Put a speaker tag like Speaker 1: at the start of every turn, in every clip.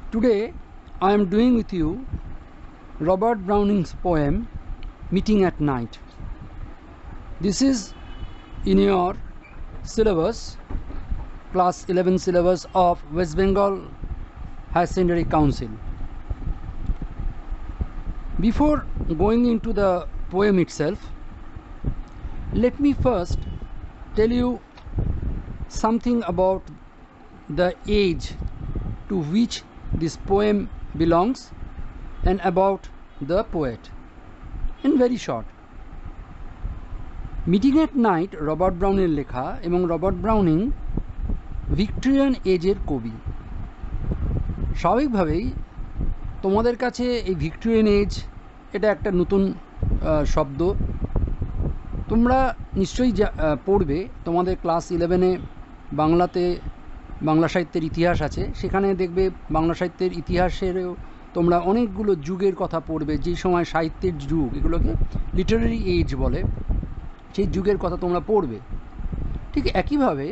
Speaker 1: Today I am doing with you Robert Browning's poem Meeting at Night. This is in your syllabus, class 11 syllabus of West Bengal Higher Secondary Council. Before going into the poem itself, let me first tell you something about the age to which this poem belongs and about the poet. In very short, meeting at night Robert ব্রাউনের লেখা এবং Robert Browning Victorian এজের কবি। স্বাভাবিকভাবেই তোমাদের কাছে এই Victorian age এটা একটা নতুন শব্দ। তোমরা নিশ্চয়ই পড়বে, তোমাদের ক্লাস 11-এ বাংলাতে বাংলা সাহিত্যের ইতিহাস আছে, সেখানে দেখবে বাংলা সাহিত্যের ইতিহাসেরও তোমরা অনেকগুলো যুগের কথা পড়বে, যেই সময় সাহিত্যের যুগ, এগুলোকে লিটারারি এজ বলে, সেই যুগের কথা তোমরা পড়বে। ঠিক একইভাবে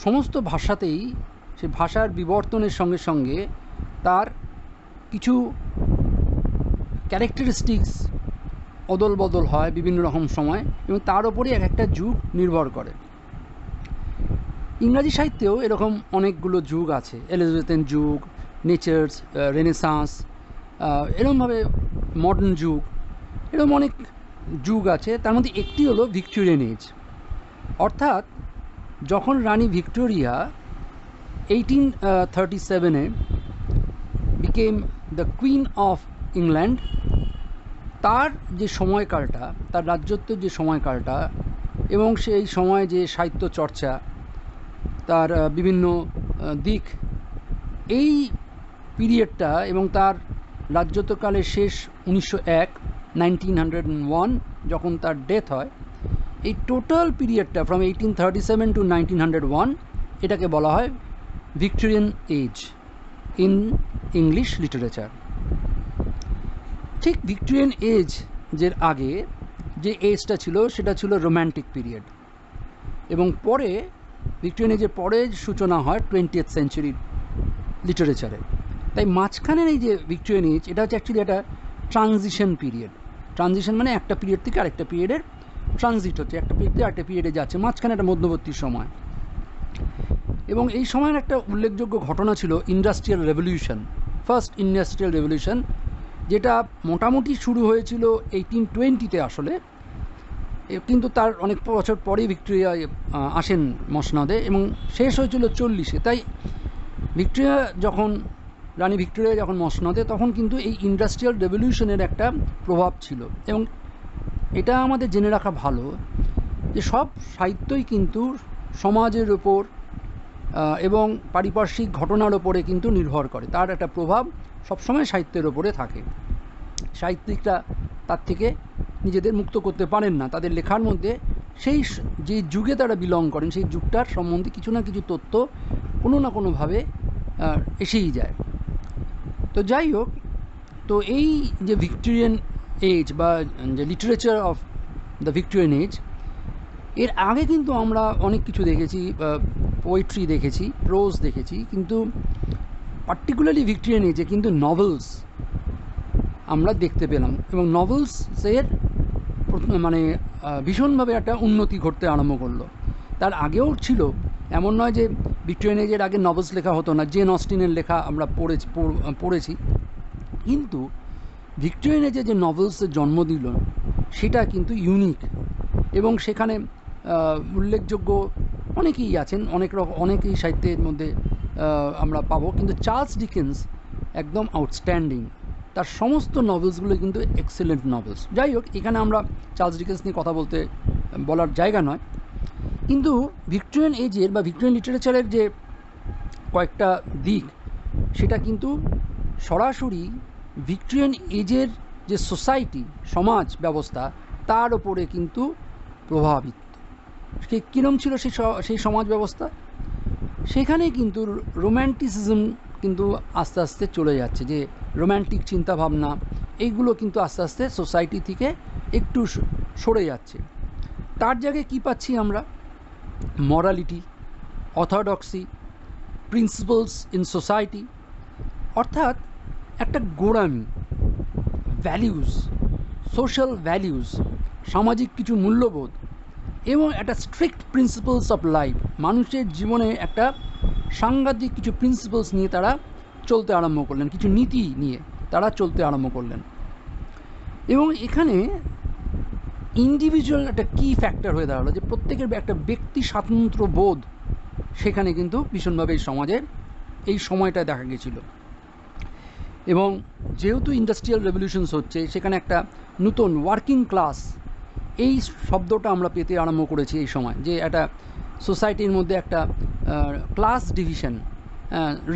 Speaker 1: সমস্ত ভাষাতেই সে ভাষার বিবর্তনের সঙ্গে সঙ্গে তার কিছু ক্যারেক্টারিস্টিক্স অদল বদল হয় বিভিন্ন রকম সময়, এবং তার ওপরে এক একটা যুগ নির্ভর করে। ইংরাজি সাহিত্যেও এরকম অনেকগুলো যুগ আছে, এলিজাবেথেন যুগ, নেচার্স, রেনেসাঁস, এরকমভাবে মডার্ন যুগ, এরকম অনেক যুগ আছে। তার মধ্যে একটি হলো ভিক্টোরিয়ান এজ, অর্থাৎ যখন রানী ভিক্টোরিয়া 1837-এ became the queen of England, তার যে সময়কালটা, তার রাজত্বের যে সময়কালটা, এবং সেই সময় যে সাহিত্য চর্চা, তার বিভিন্ন দিক, এই পিরিয়ডটা এবং তার রাজত্বকালের শেষ 1901 যখন তার ডেথ হয়, এই টোটাল পিরিয়ডটা ফ্রম 1837 to 1901 এটাকে বলা হয় Victorian age in English literature. ঠিক ভিক্টোরিয়ান এজ যের আগে যে এজটা ছিল সেটা ছিল রোম্যান্টিক পিরিয়ড, এবং পরে ভিক্টোরিয়ান এজের পরে সূচনা হয় 20th সেঞ্চুরির লিটারেচারে। তাই মাঝখানের এই যে ভিক্টোরিয়ান এজ, এটা হচ্ছে অ্যাকচুয়ালি একটা ট্রানজিশন পিরিয়ড। ট্রানজিশন মানে একটা পিরিয়ড থেকে আরেকটা পিরিয়ডের ট্রানজিট হচ্ছে, একটা পিরিয়ড থেকে আরেকটা পিরিয়ডে যাচ্ছে, মাঝখানে একটা মধ্যবর্তী সময়। এবং এই সময়ের একটা উল্লেখযোগ্য ঘটনা ছিল industrial revolution, first industrial revolution, যেটা মোটামুটি শুরু হয়েছিল 1820-তে আসলে, কিন্তু তার অনেক বছর পরেই ভিক্টোরিয়া আসেন মসনদে, এবং শেষ হয়েছিল 40-এ। তাই ভিক্টোরিয়া যখন রানী ভিক্টোরিয়া যখন মসনদে, তখন কিন্তু এই ইন্ডাস্ট্রিয়াল রেভলিউশনের একটা প্রভাব ছিল। এবং এটা আমাদের জেনে রাখা ভালো যে সব সাহিত্যই কিন্তু সমাজের ওপর এবং পারিপার্শ্বিক ঘটনার ওপরে কিন্তু নির্ভর করে, তার একটা প্রভাব সবসময় সাহিত্যের ওপরে থাকে। সাহিত্যিকরা তার থেকে নিজেদের মুক্ত করতে পারেন না, তাদের লেখার মধ্যে সেই যে যুগে তারা বিলং করেন সেই যুগটার সম্বন্ধে কিছু না কিছু তথ্য কোনো না কোনোভাবে এসেই যায়। তো যাই হোক, তো এই যে ভিক্টোরিয়ান এজ বা যে literature of the Victorian age, এর আগে কিন্তু আমরা অনেক কিছু দেখেছি, পোয়েট্রি দেখেছি, প্রোজ দেখেছি, কিন্তু পার্টিকুলারলি ভিক্টোরিয়ান এজে কিন্তু নভেলস আমরা দেখতে পেলাম, এবং নভেলসের মানে ভীষণভাবে একটা উন্নতি ঘটতে আরম্ভ করলো। তার আগেও ছিল, এমন নয় যে ভিক্টোরিয়ান এজের আগে নভেলস লেখা হতো না, জেন অস্টিনের লেখা আমরা পড়েছি, কিন্তু ভিক্টোরিয়ান এজে যে নভেলসের জন্ম দিল সেটা কিন্তু ইউনিক, এবং সেখানে উল্লেখযোগ্য অনেকেই আছেন, অনেকেই সাহিত্যের মধ্যে আমরা পাবো, কিন্তু চার্লস ডিকেন্স একদম আউটস্ট্যান্ডিং, তার সমস্ত নভেলসগুলো কিন্তু এক্সেলেন্ট নভেলস। যাই হোক, এখানে আমরা চার্লস ডিকেন্স নিয়ে কথা বলার জায়গা নয়, কিন্তু ভিক্টোরিয়ান এজের বা ভিক্টোরিয়ান লিটারেচারের যে কয়েকটা দিক, সেটা কিন্তু সরাসরি ভিক্টোরিয়ান এজের যে সোসাইটি, সমাজ ব্যবস্থা, তার ওপরে কিন্তু প্রভাবিত। কীরকম ছিল সেই সমাজ ব্যবস্থা? সেখানে কিন্তু রোম্যান্টিসিজম কিন্তু আস্তে আস্তে চলে যাচ্ছে, যে রোম্যান্টিক চিন্তাভাবনা, এইগুলো কিন্তু আস্তে আস্তে সোসাইটি থেকে একটু সরে যাচ্ছে। তার জায়গায় কী পাচ্ছি আমরা? Morality, orthodoxy, principles in society, অর্থাৎ একটা গোঁড়ামি, ভ্যালিউজ, সোশ্যাল ভ্যালিউজ, সামাজিক কিছু মূল্যবোধ এবং একটা স্ট্রিক্ট প্রিন্সিপালস অফ লাইফ, মানুষের জীবনে একটা সাংঘাতিক কিছু প্রিন্সিপালস নিয়ে তারা চলতে আরম্ভ করলেন, কিছু নীতি নিয়ে তারা চলতে আরম্ভ করলেন। এবং এখানে ইন্ডিভিজুয়াল একটা কি ফ্যাক্টর হয়ে দাঁড়ালো, যে প্রত্যেকের একটা ব্যক্তি স্বাতন্ত্র্য বোধ সেখানে কিন্তু ভীষণভাবে এই সমাজে এই সময়টা দেখা গেছিল। এবং যেহেতু ইন্ডাস্ট্রিয়াল রেভলিউশনস হচ্ছে, সেখানে একটা নতুন ওয়ার্কিং ক্লাস এই শব্দটা আমরা পেতে আরম্ভ করেছি এই সময়, যে একটা সোসাইটির মধ্যে একটা class division,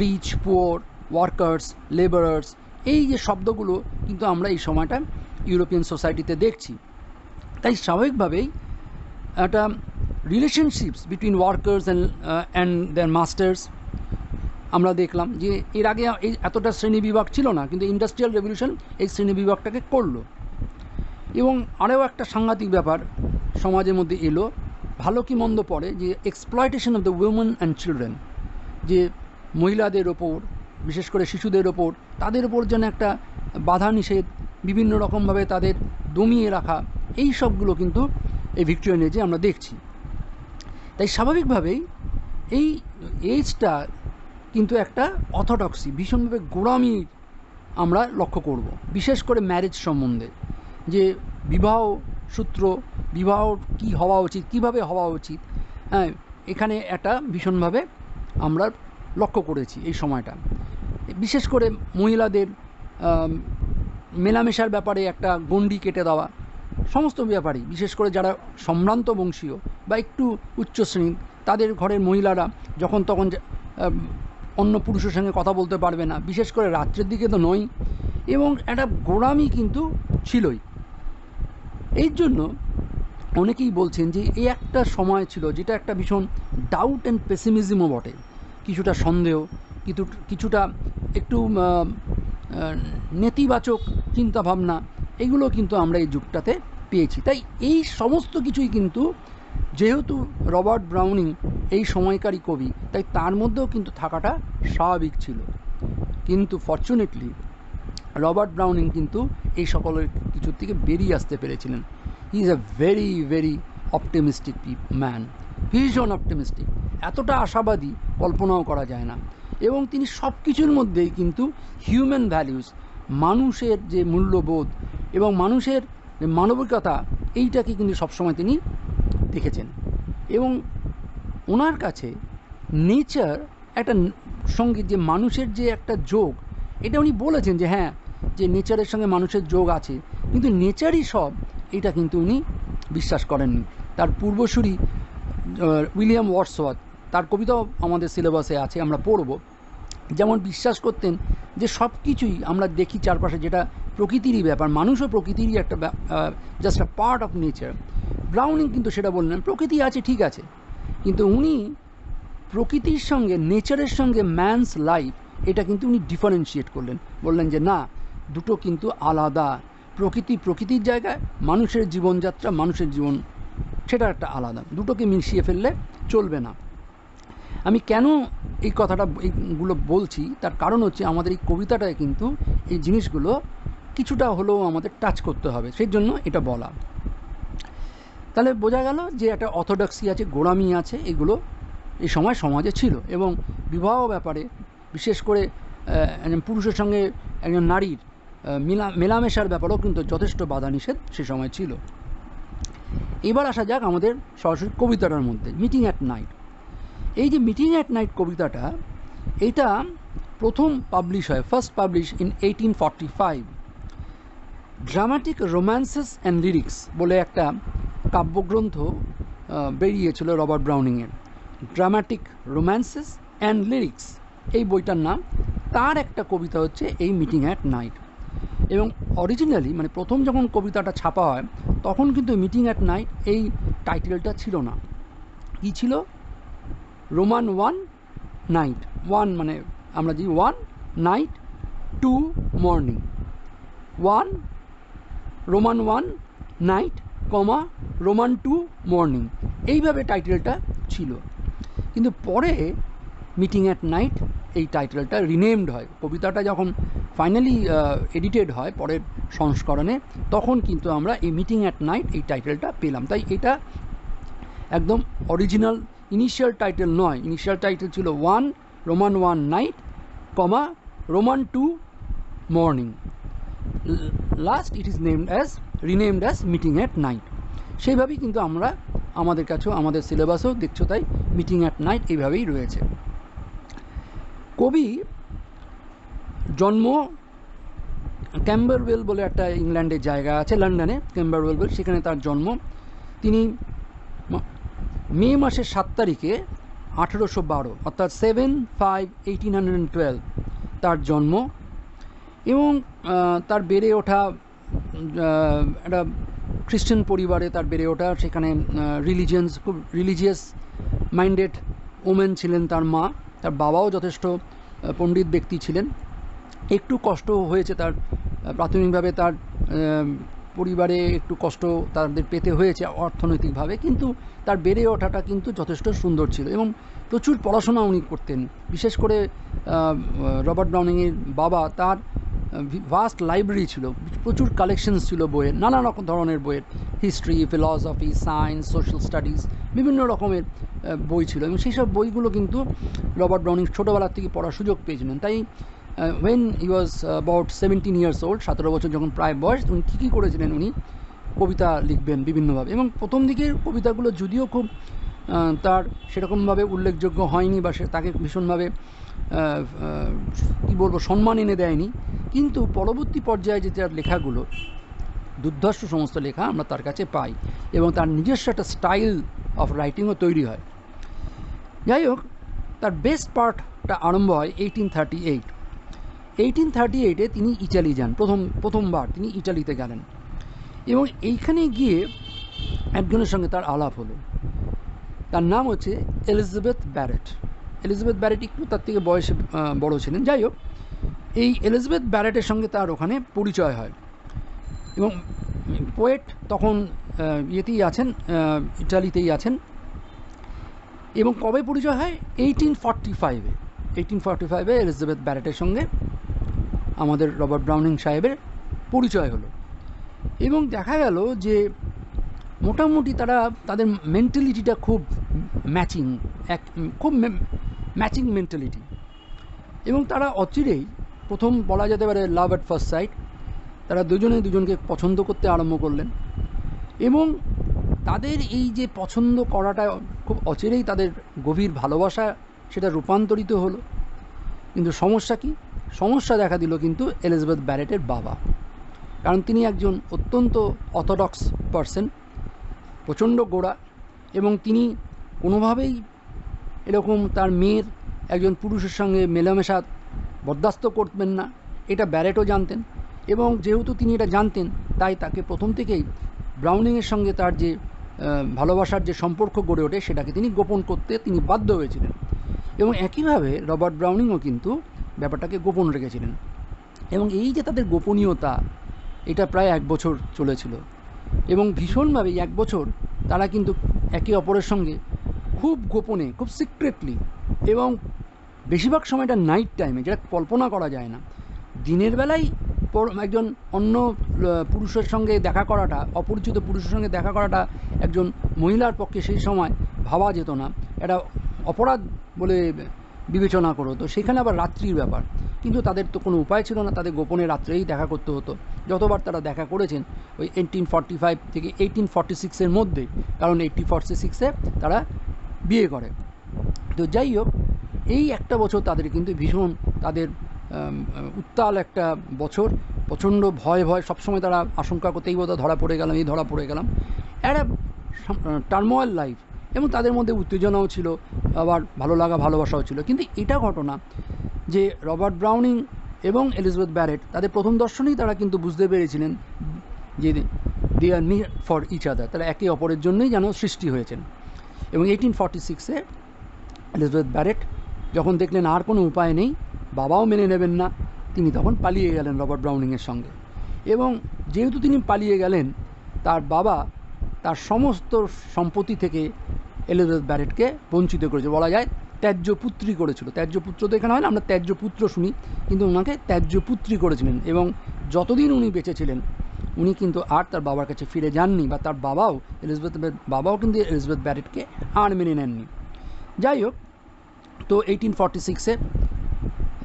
Speaker 1: rich, poor, workers, labourers, এই যে শব্দগুলো কিন্তু আমরা এই সময়টা ইউরোপিয়ান সোসাইটিতে দেখছি। তাই স্বাভাবিকভাবেই একটা relationships between workers and their masters আমরা দেখলাম, যে এর আগে এই এতটা শ্রেণীবিভাগ ছিল না, কিন্তু ইন্ডাস্ট্রিয়াল রেভলিউশন এই শ্রেণীবিভাগটাকে করলো। এবং আরও একটা সাংঘাতিক ব্যাপার সমাজের মধ্যে এলো, ভালো কি মন্দ পড়ে, যে exploitation of the women and children, যে মহিলাদের ওপর, বিশেষ করে শিশুদের ওপর, তাদের ওপর যেন একটা বাধা নিষেধ, বিভিন্ন রকমভাবে তাদের দমিয়ে রাখা, এই সবগুলো কিন্তু এই ভিক্টোরিয়ান এজে আমরা দেখছি। তাই স্বাভাবিকভাবেই এই এজটা কিন্তু একটা অর্থোডক্সি, ভীষণভাবে গোঁড়ামি আমরা লক্ষ্য করব, বিশেষ করে ম্যারেজ সম্বন্ধে, যে বিবাহ সূত্র, বিবাহ কি হওয়া উচিত, কিভাবে হওয়া উচিত, হ্যাঁ, এখানে একটা ভীষণভাবে আমরা লক্ষ্য করেছি এই সময়টা। বিশেষ করে মহিলাদের মেলামেশার ব্যাপারে একটা গণ্ডি কেটে দেওয়া, সমস্ত ব্যাপারেই, বিশেষ করে যারা সম্ভ্রান্ত বংশীয় বা একটু উচ্চ শ্রেণীর, তাদের ঘরের মহিলারা যখন তখন অন্য পুরুষের সঙ্গে কথা বলতে পারবে না, বিশেষ করে রাত্রের দিকে তো নয়। এবং একটা গোঁড়ামি কিন্তু ছিলই। এই জন্য অনেকেই বলছেন যে এই একটা সময় ছিল যেটা একটা ভীষণ ডাউট অ্যান্ড পেসিমিজমও বটে, কিছুটা সন্দেহ, কিছুটা একটু নেতিবাচক চিন্তাভাবনা, এগুলো কিন্তু আমরা এই যুগটাতে পেয়েছি। তাই এই সমস্ত কিছুই কিন্তু, যেহেতু রবার্ট ব্রাউনিং এই সময়কারী কবি, তাই তার মধ্যেও কিন্তু থাকাটা স্বাভাবিক ছিল। কিন্তু ফরচুনেটলি রবার্ট ব্রাউনিং কিন্তু এই সকলের কিছুর থেকে বেরিয়ে আসতে পেরেছিলেন। He is a very very optimistic man, ভীষণ অপটিমিস্টিক, এতটা আশাবাদী কল্পনাও করা যায় না। এবং তিনি সব কিছুর মধ্যেই কিন্তু হিউম্যান ভ্যালিউস, মানুষের যে মূল্যবোধ এবং মানুষের মানবিকতা, এইটাকে কিন্তু সবসময় তিনি দেখেছেন। এবং ওনার কাছে নেচার একটা সঙ্গে যে মানুষের যে একটা যোগ, এটা উনি বলেছেন যে হ্যাঁ, যে নেচারের সঙ্গে মানুষের যোগ আছে, কিন্তু নেচারই সব, এটা কিন্তু উনি বিশ্বাস করেননি। তার পূর্বসূরি উইলিয়াম ওয়ার্ডসওয়ার্থ, তার কবিতাও আমাদের সিলেবাসে আছে, আমরা পড়ব, যেমন বিশ্বাস করতেন যে সব কিছুই আমরা দেখি চারপাশে, যেটা প্রকৃতিরই ব্যাপার, মানুষও প্রকৃতিরই একটা just a part of nature. Browning কিন্তু সেটা বললেন, প্রকৃতি আছে ঠিক আছে, কিন্তু উনি প্রকৃতির সঙ্গে, নেচারের সঙ্গে ম্যানস লাইফ, এটা কিন্তু উনি ডিফারেন্সিয়েট করলেন, বললেন যে না, দুটো কিন্তু আলাদা। প্রকৃতি প্রকৃতির জায়গায়, মানুষের জীবনযাত্রা, মানুষের জীবন, সেটা একটা আলাদা, দুটোকে মিশিয়ে ফেললে চলবে না। আমি কেন এই কথাটা এইগুলো বলছি, তার কারণ হচ্ছে আমাদের এই কবিতাটায় কিন্তু এই জিনিসগুলো কিছুটা হলেও আমাদের টাচ করতে হবে, সেই জন্য এটা বলা। তাহলে বোঝা গেল যে একটা অর্থোডক্সি আছে, গোঁড়ামি আছে, এগুলো এই সময় সমাজে ছিল। এবং বিবাহ ব্যাপারে, বিশেষ করে একজন পুরুষের সঙ্গে একজন নারীর মেলামেশার ব্যাপারেও কিন্তু যথেষ্ট বাধা নিষেধ সে সময় ছিল। এবার আসা যাক আমাদের সরাসরি কবিতাটার মধ্যে, মিটিং অ্যাট নাইট। এই যে মিটিং অ্যাট নাইট কবিতাটা, এটা প্রথম পাবলিশ হয়, first publish in 1845। Dramatic romances and lyrics বলে একটা কাব্যগ্রন্থ বেরিয়েছিল রবার্ট ব্রাউনিংয়ের, ড্রামাটিক রোম্যান্সেস অ্যান্ড লিরিক্স এই বইটার নাম। তার একটা কবিতা হচ্ছে এই মিটিং অ্যাট নাইট। এবং অরিজিনালি মানে প্রথম যখন কবিতাটা ছাপা হয়, তখন কিন্তু মিটিং অ্যাট নাইট এই টাইটেলটা ছিল না। কী ছিল? রোমান 1 নাইট, 1 মানে আমরা যে 1 নাইট 2 মর্নিং, 1 রোমান 1 নাইট কমা রোমান 2 মর্নিং, এইভাবে টাইটেলটা ছিল। কিন্তু পরে মিটিং অ্যাট নাইট এই টাইটেলটা রিনেমড হয়। কবিতাটা যখন ফাইনালি এডিটেড হয় পরের সংস্করণে, তখন কিন্তু আমরা এই মিটিং অ্যাট নাইট এই টাইটেলটা পেলাম। তাই এটা একদম অরিজিনাল ইনিশিয়াল টাইটেল নয়। ইনিশিয়াল টাইটেল ছিল Roman 1 night, Roman 2 morning. Last it is renamed as meeting at night. সেইভাবেই কিন্তু আমরা আমাদের কাছেও আমাদের সিলেবাসও দেখছো তাই মিটিং অ্যাট নাইট এইভাবেই রয়েছে। কবি জন্ম ক্যাম্বারওয়েল বলে একটা ইংল্যান্ডের জায়গা আছে, লন্ডনে ক্যাম্বারওয়েল বলে, সেখানে তার জন্ম। তিনি মে মাসের 7 তারিখে 1812 অর্থাৎ 7/5/1812 তার জন্ম। এবং তার বেড়ে ওঠা একটা খ্রিস্টান পরিবারে তার বেড়ে ওঠা। সেখানে খুব রিলিজিয়াস মাইন্ডেড ওমেন ছিলেন তার মা। তার বাবাও যথেষ্ট পণ্ডিত ব্যক্তি ছিলেন। একটু কষ্ট হয়েছে তার প্রাথমিকভাবে, তার পরিবারে একটু কষ্ট তাদের পেতে হয়েছে অর্থনৈতিকভাবে, কিন্তু তার বেড়ে ওঠাটা কিন্তু যথেষ্ট সুন্দর ছিল এবং প্রচুর পড়াশোনা উনি করতেন। বিশেষ করে রবার্ট ব্রাউনিংয়ের বাবা, তার ভাস্ট লাইব্রেরি ছিল, প্রচুর কালেকশনস ছিল বইয়ের, নানা রকম ধরনের বইয়ের, history, philosophy, science, social studies, বিভিন্ন রকমের বই ছিল। এবং সেই সব বইগুলো কিন্তু রবার্ট ব্রাউনিং ছোটোবেলার থেকে পড়ার সুযোগ পেয়েছিলেন। তাই when he was about 17 years old, 17 বছর যখন প্রায় বয়স, উনি কী করেছিলেন, উনি কবিতা লিখবেন বিভিন্নভাবে। এবং প্রথম দিকের কবিতাগুলো যদিও খুব তার সেরকমভাবে উল্লেখযোগ্য হয়নি বা তাকে ভীষণভাবে কী বলবো সম্মান এনে দেয়নি, কিন্তু পরবর্তী পর্যায়ে যে তার লেখাগুলো দুর্ধর্ষ সমস্ত লেখা আমরা তার কাছে পাই এবং তার নিজস্ব একটা স্টাইল অফ রাইটিংও তৈরি হয়। যাই হোক, তার বেস্ট পার্টটা আরম্ভ হয় 1838-এ তিনি ইটালি যান। প্রথমবার তিনি ইটালিতে গেলেন এবং এইখানে গিয়ে একজনের সঙ্গে তার আলাপ হলো। তার নাম হচ্ছে এলিজাবেথ ব্যারেট। এলিজাবেথ ব্যারেট একটু তার থেকে বয়সে বড় ছিলেন। যাই হোক, এই এলিজাবেথ ব্যারেটের সঙ্গে তার ওখানে পরিচয় হয় এবং পোয়েট তখন ইয়েতেই আছেন, ইটালিতেই আছেন। এবং কবে পরিচয় হয়? 1845-এ এলিজাবেথ ব্যারেটের সঙ্গে আমাদের রবার্ট ব্রাউনিং সাহেবের পরিচয় হলো এবং দেখা গেল যে মোটামুটি তাদের মেন্টালিটিটা খুব ম্যাচিং মেন্টালিটি। এবং তারা অচিরেই, প্রথম বলা যেতে পারে লাভ অ্যাট ফার্স্ট সাইট, তারা দুজনকে পছন্দ করতে আরম্ভ করলেন এবং তাদের এই যে পছন্দ করাটা খুব অচিরেই তাদের গভীর ভালোবাসা সেটা রূপান্তরিত হলো। কিন্তু সমস্যা দেখা দিল কিন্তু এলিজাবেথ ব্যারেটের বাবা, কারণ তিনি একজন অত্যন্ত অর্থোডক্স পারসন, প্রচণ্ড গোঁড়া, এবং তিনি কোনোভাবেই এরকম তার মেয়ের একজন পুরুষের সঙ্গে মেলামেশা বরদাস্ত করবেন না, এটা ব্যারেটও জানতেন। এবং যেহেতু তিনি এটা জানতেন, তাই তাকে প্রথম থেকেই ব্রাউনিংয়ের সঙ্গে তার যে ভালোবাসার যে সম্পর্ক গড়ে ওঠে সেটাকে তিনি গোপন করতে তিনি বাধ্য হয়েছিলেন। এবং একইভাবে রবার্ট ব্রাউনিংও কিন্তু ব্যাপারটাকে গোপন রেখেছিলেন। এবং এই যে তাদের গোপনীয়তা, এটা প্রায় 1 বছর চলেছিল এবং ভীষণভাবে 1 বছর তারা কিন্তু একে অপরের সঙ্গে খুব গোপনে, খুব সিক্রেটলি, এবং বেশিরভাগ সময়টা নাইট টাইমে, যেটা কল্পনা করা যায় না। দিনের বেলায় একজন অন্য পুরুষের সঙ্গে দেখা করাটা, অপরিচিত পুরুষের সঙ্গে দেখা করাটা একজন মহিলার পক্ষে সেই সময় ভাবা যেত না, এটা অপরাধ বলে বিবেচনা করতো। সেখানে আবার রাত্রির ব্যাপার, কিন্তু তাদের তো কোনো উপায় ছিল না, তাদের গোপনে রাত্রেই দেখা করতে হতো। যতবার তারা দেখা করেছেন ওই 1845 থেকে 1846-এর মধ্যে, কারণ 1846-এ তারা বিয়ে করে। তো যাই হোক, এই একটা বছর তাদের কিন্তু ভীষণ তাদের উত্তাল একটা বছর, প্রচণ্ড ভয় সবসময় তারা আশঙ্কা করতেই বোধহয় ধরা পড়ে গেলাম, একটা টার্মোয়াল লাইফ। এবং তাদের মধ্যে উত্তেজনাও ছিল, আবার ভালোবাসাও ছিল। কিন্তু এটা ঘটনা যে রবার্ট ব্রাউনিং এবং এলিজাবেথ ব্যারেট তাদের প্রথম দর্শনেই তারা কিন্তু বুঝতে পেরেছিলেন যে দে আর মেড ফর ইচ আদার, তারা একে অপরের জন্যই যেন সৃষ্টি হয়েছেন। এবং 1846-এ এলিজাবেথ ব্যারেট যখন দেখলেন আর কোনো উপায় নেই, বাবাও মেনে নেবেন না, তিনি তখন পালিয়ে গেলেন রবার্ট ব্রাউনিংয়ের সঙ্গে। এবং যেহেতু তিনি পালিয়ে গেলেন, তার বাবা তার সমস্ত সম্পত্তি থেকে এলিজাবেথ ব্যারেটকে বঞ্চিত করেছে, বলা যায় ত্যায্যপুত্রী করেছিল। ত্যায্যপুত্র তো এখানে হয় না, আমরা ত্যায্যপুত্র শুনি, কিন্তু ওনাকে ত্যায্যপুত্রী করেছিলেন। এবং যতদিন উনি বেঁচে ছিলেন উনি কিন্তু আর তার বাবার কাছে ফিরে যাননি, বা তার বাবাও বাবাও কিন্তু এলিজাবেথ ব্যারেটকে আর মেনে নেননি। যাই হোক, তো 1846-এ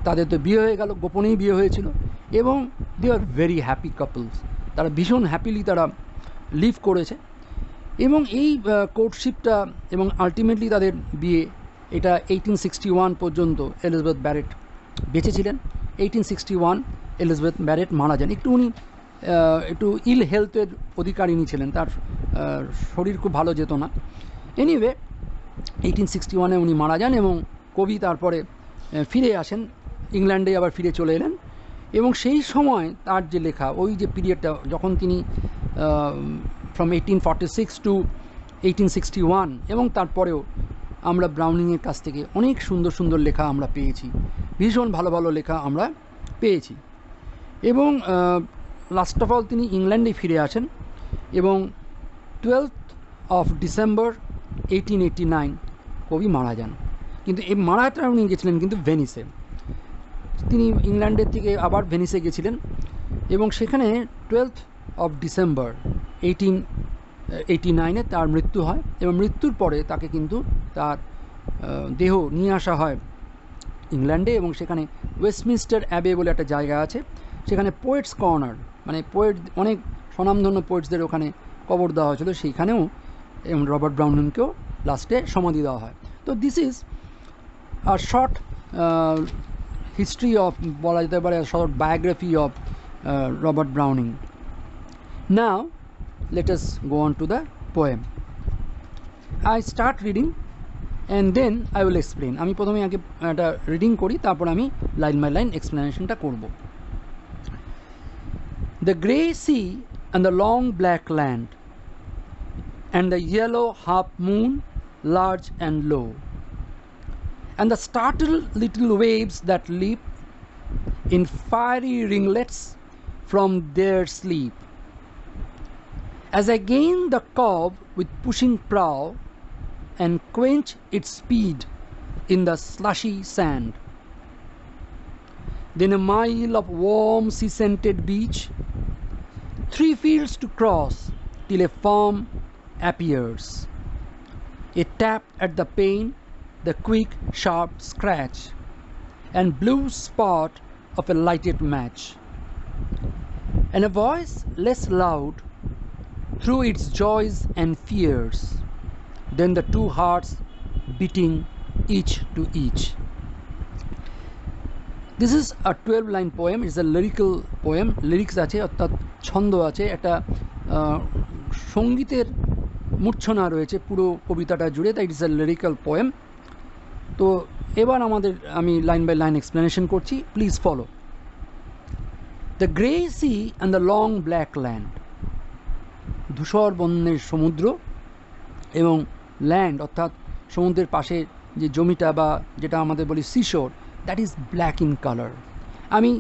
Speaker 1: তাদের তো বিয়ে হয়ে গেল, গোপনেই বিয়ে হয়েছিল, এবং দে আর ভেরি হ্যাপি কাপলস। তারা ভীষণ হ্যাপিলি তারা লিভ করেছে। এবং এই কোর্টশিপটা এবং আলটিমেটলি তাদের বিয়ে, এটা 1861 পর্যন্ত এলিজাবেথ ব্যারেট বেঁচে ছিলেন। 1861 এলিজাবেথ ব্যারেট মারা যান। উনি একটু ইল হেলথের অধিকারিণী ছিলেন, তার শরীর খুব ভালো যেত না। এনিওয়ে 1861-এ উনি মারা যান, এবং কবি তারপরে ফিরে আসেন, ইংল্যান্ডে আবার ফিরে চলে এলেন। এবং সেই সময় তার যে লেখা, ওই যে পিরিয়ডটা যখন তিনি ফ্রম 1846 টু 1861, এবং তারপরেও আমরা ব্রাউনিংয়ের কাছ থেকে অনেক সুন্দর সুন্দর লেখা আমরা পেয়েছি, ভীষণ ভালো ভালো লেখা আমরা পেয়েছি। এবং লাস্ট অফ অল তিনি ইংল্যান্ডে ফিরে আসেন, এবং 12th of December 1889 কবি মারা যান। কিন্তু এই মারাটা উনি গেছিলেন কিন্তু ভেনিসে। তিনি ইংল্যান্ডের থেকে আবার ভেনিসে গেছিলেন, এবং সেখানে 12th of December 1889-এ তার মৃত্যু হয়। এবং মৃত্যুর পরে তাকে কিন্তু তার দেহ নিয়ে আসা হয় ইংল্যান্ডে, এবং সেখানে ওয়েস্টমিনস্টার অ্যাবে বলে একটা জায়গা আছে, সেখানে পোয়েটস কর্নার, মানে অনেক স্বনামধন্য পোয়েটসদের ওখানে কবর দেওয়া হয়েছিল, সেইখানেও এবং রবার্ট ব্রাউনিংকেও লাস্টে সমাধি দেওয়া হয়। তো this is a short history of, বলা যেতে পারে short biography of Robert Browning. Now let us go on to the poem. I start reading and then I will explain. আমি প্রথমে আগে একটা রিডিং করি, তারপর আমি লাইন বাই লাইন এক্সপ্লেনেশনটা করব। The grey sea and the long black land and the yellow half moon large and low and the startled little waves that leap in fiery ringlets from their sleep. As I gain the cove with pushing prow and quench its speed in the slushy sand, then a mile of warm sea-scented beach, 3 fields to cross till a farm appears, a tap at the pane, the quick sharp scratch and blue spot of a lighted match, and a voice less loud through its joys and fears, then the 2 hearts beating each to each. This is a 12-line poem. It's a lyrical poem. Lyrics আছে, অর্থাৎ ছন্দ আছে, একটা সঙ্গীতের মূর্ছনা রয়েছে পুরো কবিতাটা জুড়ে, তাই ইটস এ লিরিক্যাল পোয়েম। তো এবার আমি লাইন বাই লাইন এক্সপ্লেনেশন করছি, please follow. The grey sea and the long black land, ধূসর বর্ণের সমুদ্র এবং ল্যান্ড অর্থাৎ সমুদ্রের পাশে যে জমিটা বা যেটা আমাদের বলি সিশোর, that is black in colour. আমি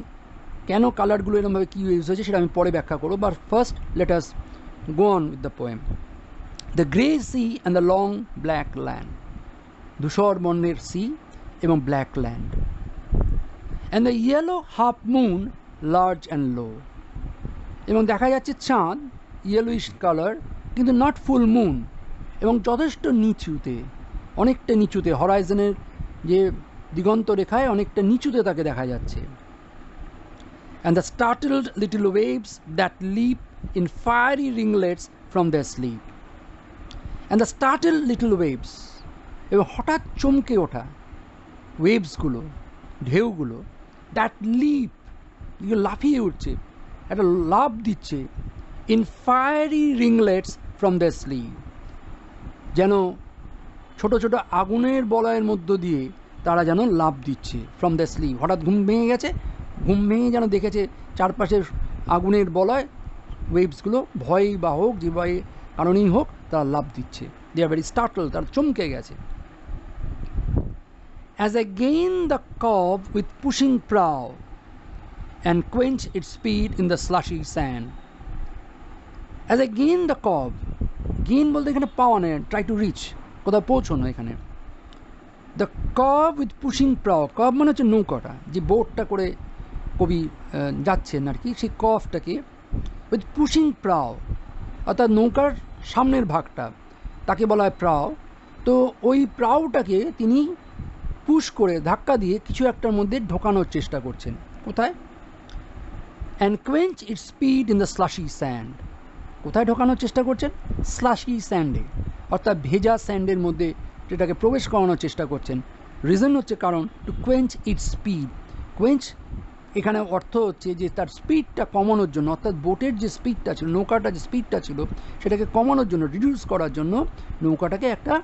Speaker 1: কেন কালারগুলো এরকমভাবে কী ইউজ হয়েছে সেটা আমি পরে ব্যাখ্যা করবো, but first let us go on with the poem. The grey sea and the long black land, ধূসর বর্ণের সি এবং black land, and the yellow half moon large and low, এবং দেখা যাচ্ছে চাঁদ ইয়েলোইশ কালার কিন্তু নট ফুল মুন, এবং যথেষ্ট নিচুতে, অনেকটা নিচুতে, হরাইজনের যে দিগন্ত রেখায় অনেকটা নিচুতে তাকে দেখা যাচ্ছে। And the startled little waves that leap in fiery ringlets from the sleep, and the startled little waves, এবং হঠাৎ চমকে ওঠা ওয়েভসগুলো, ঢেউগুলো, দ্যাট লিপ, লাফিয়ে উঠছে, একটা লাফ দিচ্ছে, in fiery ringlets from the sleep, যেন ছোট ছোট আগুনের বলয়ের মধ্য দিয়ে তারা যেন লাফ দিচ্ছে, ফ্রম দ্য স্লিপ। হঠাৎ ঘুম ভেঙে গেছে, ঘুম ভেঙে যেন দেখেছে চারপাশে আগুনের বলয়, ওয়েভসগুলো ভয়ই বা হোক, যে ভয় কারণেই হোক, তারা লাফ দিচ্ছে। দে আর ভেরি স্টার্টল, তারা চমকে গেছে। As I gain the cove with pushing prow and quench its speed in the slushy sand. As I gain the cove, gain বলতে এখানে পাওয়া নেই, ট্রাই টু রিচ, কোথাও পৌঁছানো এখানে। The curve with pushing prow, curve মানে হচ্ছে নৌকাটা, যে বোটটা করে কবি যাচ্ছেন আর কি, সেই কার্ভটাকে উইথ পুশিং প্রাও, অর্থাৎ নৌকার সামনের ভাগটা, তাকে বলা হয় প্রাও। তো ওই প্রাউটাকে তিনি পুশ করে, ধাক্কা দিয়ে কিছু একটার মধ্যে ঢোকানোর চেষ্টা করছেন। কোথায়? And quench its speed in the slushy sand. কোথায় ঢোকানোর চেষ্টা করছেন? স্লাশি স্যান্ডে, অর্থাৎ ভেজা স্যান্ডের মধ্যে যেটাকে প্রবেশ করানোর চেষ্টা করছেন। রিজন হচ্ছে কারণ to quench its speed. Quench এখানে অর্থ হচ্ছে যে তার স্পিডটা কমানোর জন্য, অর্থাৎ বোটের যে স্পিডটা ছিল, নৌকাটার যে স্পিডটা ছিল, সেটাকে কমানোর জন্য, রিডিউস করার জন্য নৌকাটাকে একটা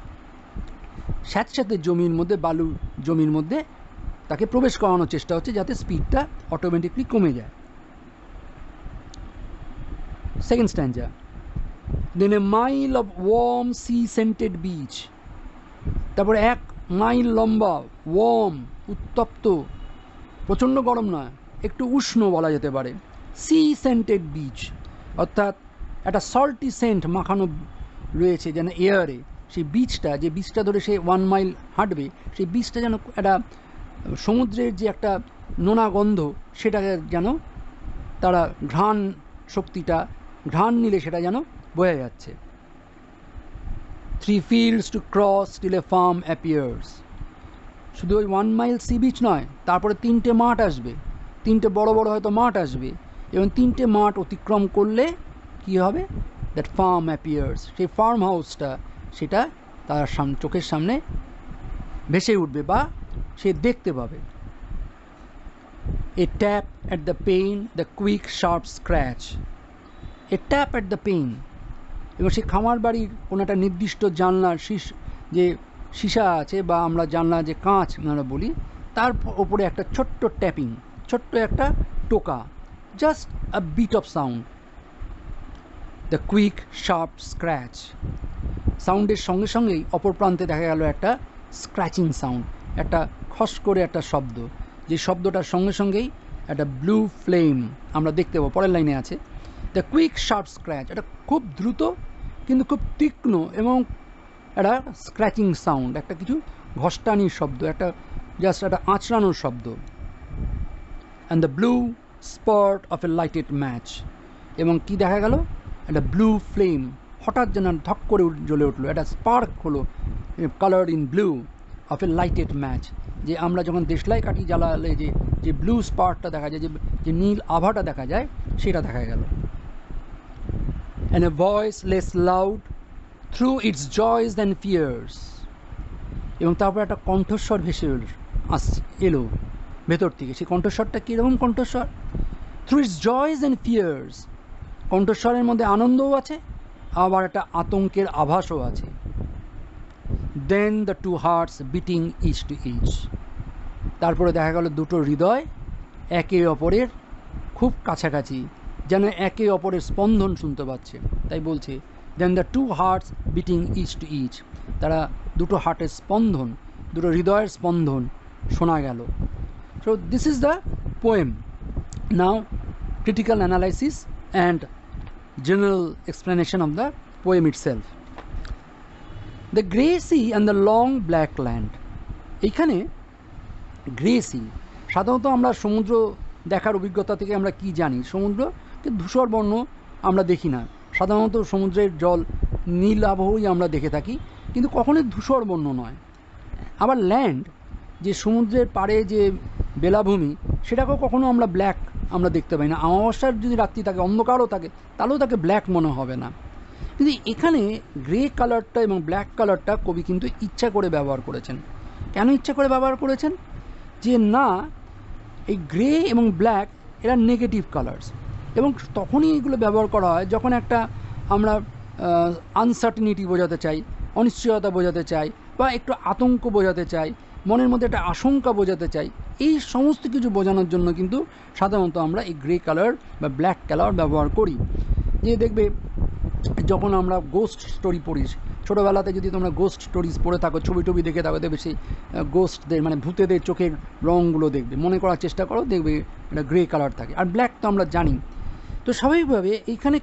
Speaker 1: স্যাঁতস্যাঁতে জমির মধ্যে, বালু জমির মধ্যে তাকে প্রবেশ করানোর চেষ্টা হচ্ছে, যাতে স্পিডটা অটোমেটিকলি কমে যায়। Second stanza, then a mile of warm sea scented beach. তারপরে 1 মাইল লম্বা, ওয়ার্ম উত্তপ্ত, প্রচণ্ড গরম নয়, একটু উষ্ণ বলা যেতে পারে, সি সেন্টেড বিচ, অর্থাৎ একটা সল্টি সেন্ট মাখানো রয়েছে যেন এয়ারে। সেই বিচটা, যে বিচটা ধরে সে 1 মাইল হাঁটবে, সেই বিচটা যেন একটা সমুদ্রের যে একটা নোনা গন্ধ, সেটাকে যেন তারা ঘ্রাণ শক্তিটা, ঘ্রাণ নিলে সেটা যেন বোঝা যাচ্ছে। 3 fields to cross till a farm appears। শুধু ওই 1 মাইল সি বিচ নয়, তারপরে 3টে মাঠ আসবে, 3টে বড় বড় হয়তো মাঠ আসবে, এবং 3টে মাঠ অতিক্রম করলে কি হবে? দ্যাট ফার্ম অ্যাপিয়ার্স, সেই ফার্ম হাউসটা, সেটা তার চোখের সামনে ভেসে উঠবে বা সে দেখতে পাবে। A tap at the pane, the quick sharp scratch. A tap at the pane, এবং সেই খামার বাড়ির কোনো একটা নির্দিষ্ট জানলার যে সীসা আছে, বা আমরা জানলা যে কাঁচ আমরা বলি, তার ওপরে একটা ছোট্ট ট্যাপিং, ছোট্ট একটা টোকা, just a bit of sound. The quick sharp scratch, সাউন্ডের সঙ্গে সঙ্গেই অপর প্রান্তে দেখা গেল একটা স্ক্র্যাচিং সাউন্ড, একটা খস করে একটা শব্দ, যে শব্দটার সঙ্গে সঙ্গেই একটা ব্লু ফ্লেম আমরা দেখতে পাবো। পরের লাইনে আছে দ্য কুইক শার্প স্ক্র্যাচ, এটা খুব দ্রুত কিন্তু খুব তীক্ষ্ণ এবং একটা স্ক্র্যাচিং সাউন্ড, একটা কিছু ঘষ্টানির শব্দ, একটা জাস্ট একটা আঁচড়ানোর শব্দ। And the blue spot of A lighted match, এবং কি দেখা গেল? একটা ব্লু ফ্লেম হঠাৎ যেন ধক করে জ্বলে উঠলো, একটা স্পার্ক হলো, colour in blue of A lighted match, যে আমরা যখন দেশলাই কাঠি জ্বালালে যে ব্লু স্পার্কটা দেখা যায়, যে নীল আভাটা দেখা যায়, সেটা দেখা গেল। And a voice less loud through its joys and fears, এবং তারপর একটা কণ্ঠস্বর ভেসে এলো ভেতর থেকে। সেই কণ্ঠস্বরটা কীরকম কণ্ঠস্বর? Through its joys and fears, কণ্ঠস্বরের মধ্যে আনন্দও আছে, আবার একটা আতঙ্কের আভাসও আছে। Then the two hearts beating each to each, তারপরে দেখা গেল দুটো হৃদয় একে অপরের খুব কাছাকাছি, যেন একে অপরের স্পন্দন শুনতে পাচ্ছে। তাই বলছে then the two hearts beating each to each, তারা দুটো হার্টের স্পন্দন, দুটো হৃদয়ের স্পন্দন শোনা গেল। So this is the poem. Now critical analysis and general explanation of the poem itself. The grey sea and the long black land. এইখানে গ্রে সি, সাধারণত আমরা সমুদ্র দেখার অভিজ্ঞতা থেকে আমরা কি জানি? সমুদ্রকে ধূসর বর্ণ আমরা দেখি না, সাধারণত সমুদ্রের জল নীল আবহই আমরা দেখে থাকি, কিন্তু কখনোই ধূসর বর্ণ নয়। আবার ল্যান্ড, যে সমুদ্রের পাড়ে যে বেলাভূমি, সেটাকেও কখনো আমরা ব্ল্যাক আমরা দেখতে পাই না। অমাবস্যার যদি রাত্রি থাকে, অন্ধকারও থাকে, তাহলেও তাকে ব্ল্যাক মনে হবে না। কিন্তু এখানে গ্রে কালারটা এবং ব্ল্যাক কালারটা কবি কিন্তু ইচ্ছা করে ব্যবহার করেছেন। কেন ইচ্ছা করে ব্যবহার করেছেন? যে না, এই গ্রে এবং ব্ল্যাক এরা নেগেটিভ কালার্স, এবং তখনই এগুলো ব্যবহার করা হয় যখন একটা আমরা আনসার্টিনিটি বোঝাতে চাই, অনিশ্চয়তা বোঝাতে চাই, বা একটু আতঙ্ক বোঝাতে চাই, মনের মধ্যে একটা আশঙ্কা বোঝাতে চাই। এই সমস্ত কিছু বোঝানোর জন্য কিন্তু সাধারণত আমরা এই গ্রে কালার বা ব্ল্যাক কালার ব্যবহার করি। যে দেখবে যখন আমরা গোস্ট স্টোরি পড়ি, ছোটোবেলাতে যদি তোমরা গোস্ট স্টোরিজ পড়ে থাকো, ছবি টবি দেখে থাকো, দেখবে সেই গোস্টদের মানে ভূতেদের চোখের রঙগুলো দেখবে, মনে করার চেষ্টা করো, দেখবে এটা গ্রে কালার থাকে। আর ব্ল্যাক তো আমরা জানি। তো স্বাভাবিকভাবে এইখানে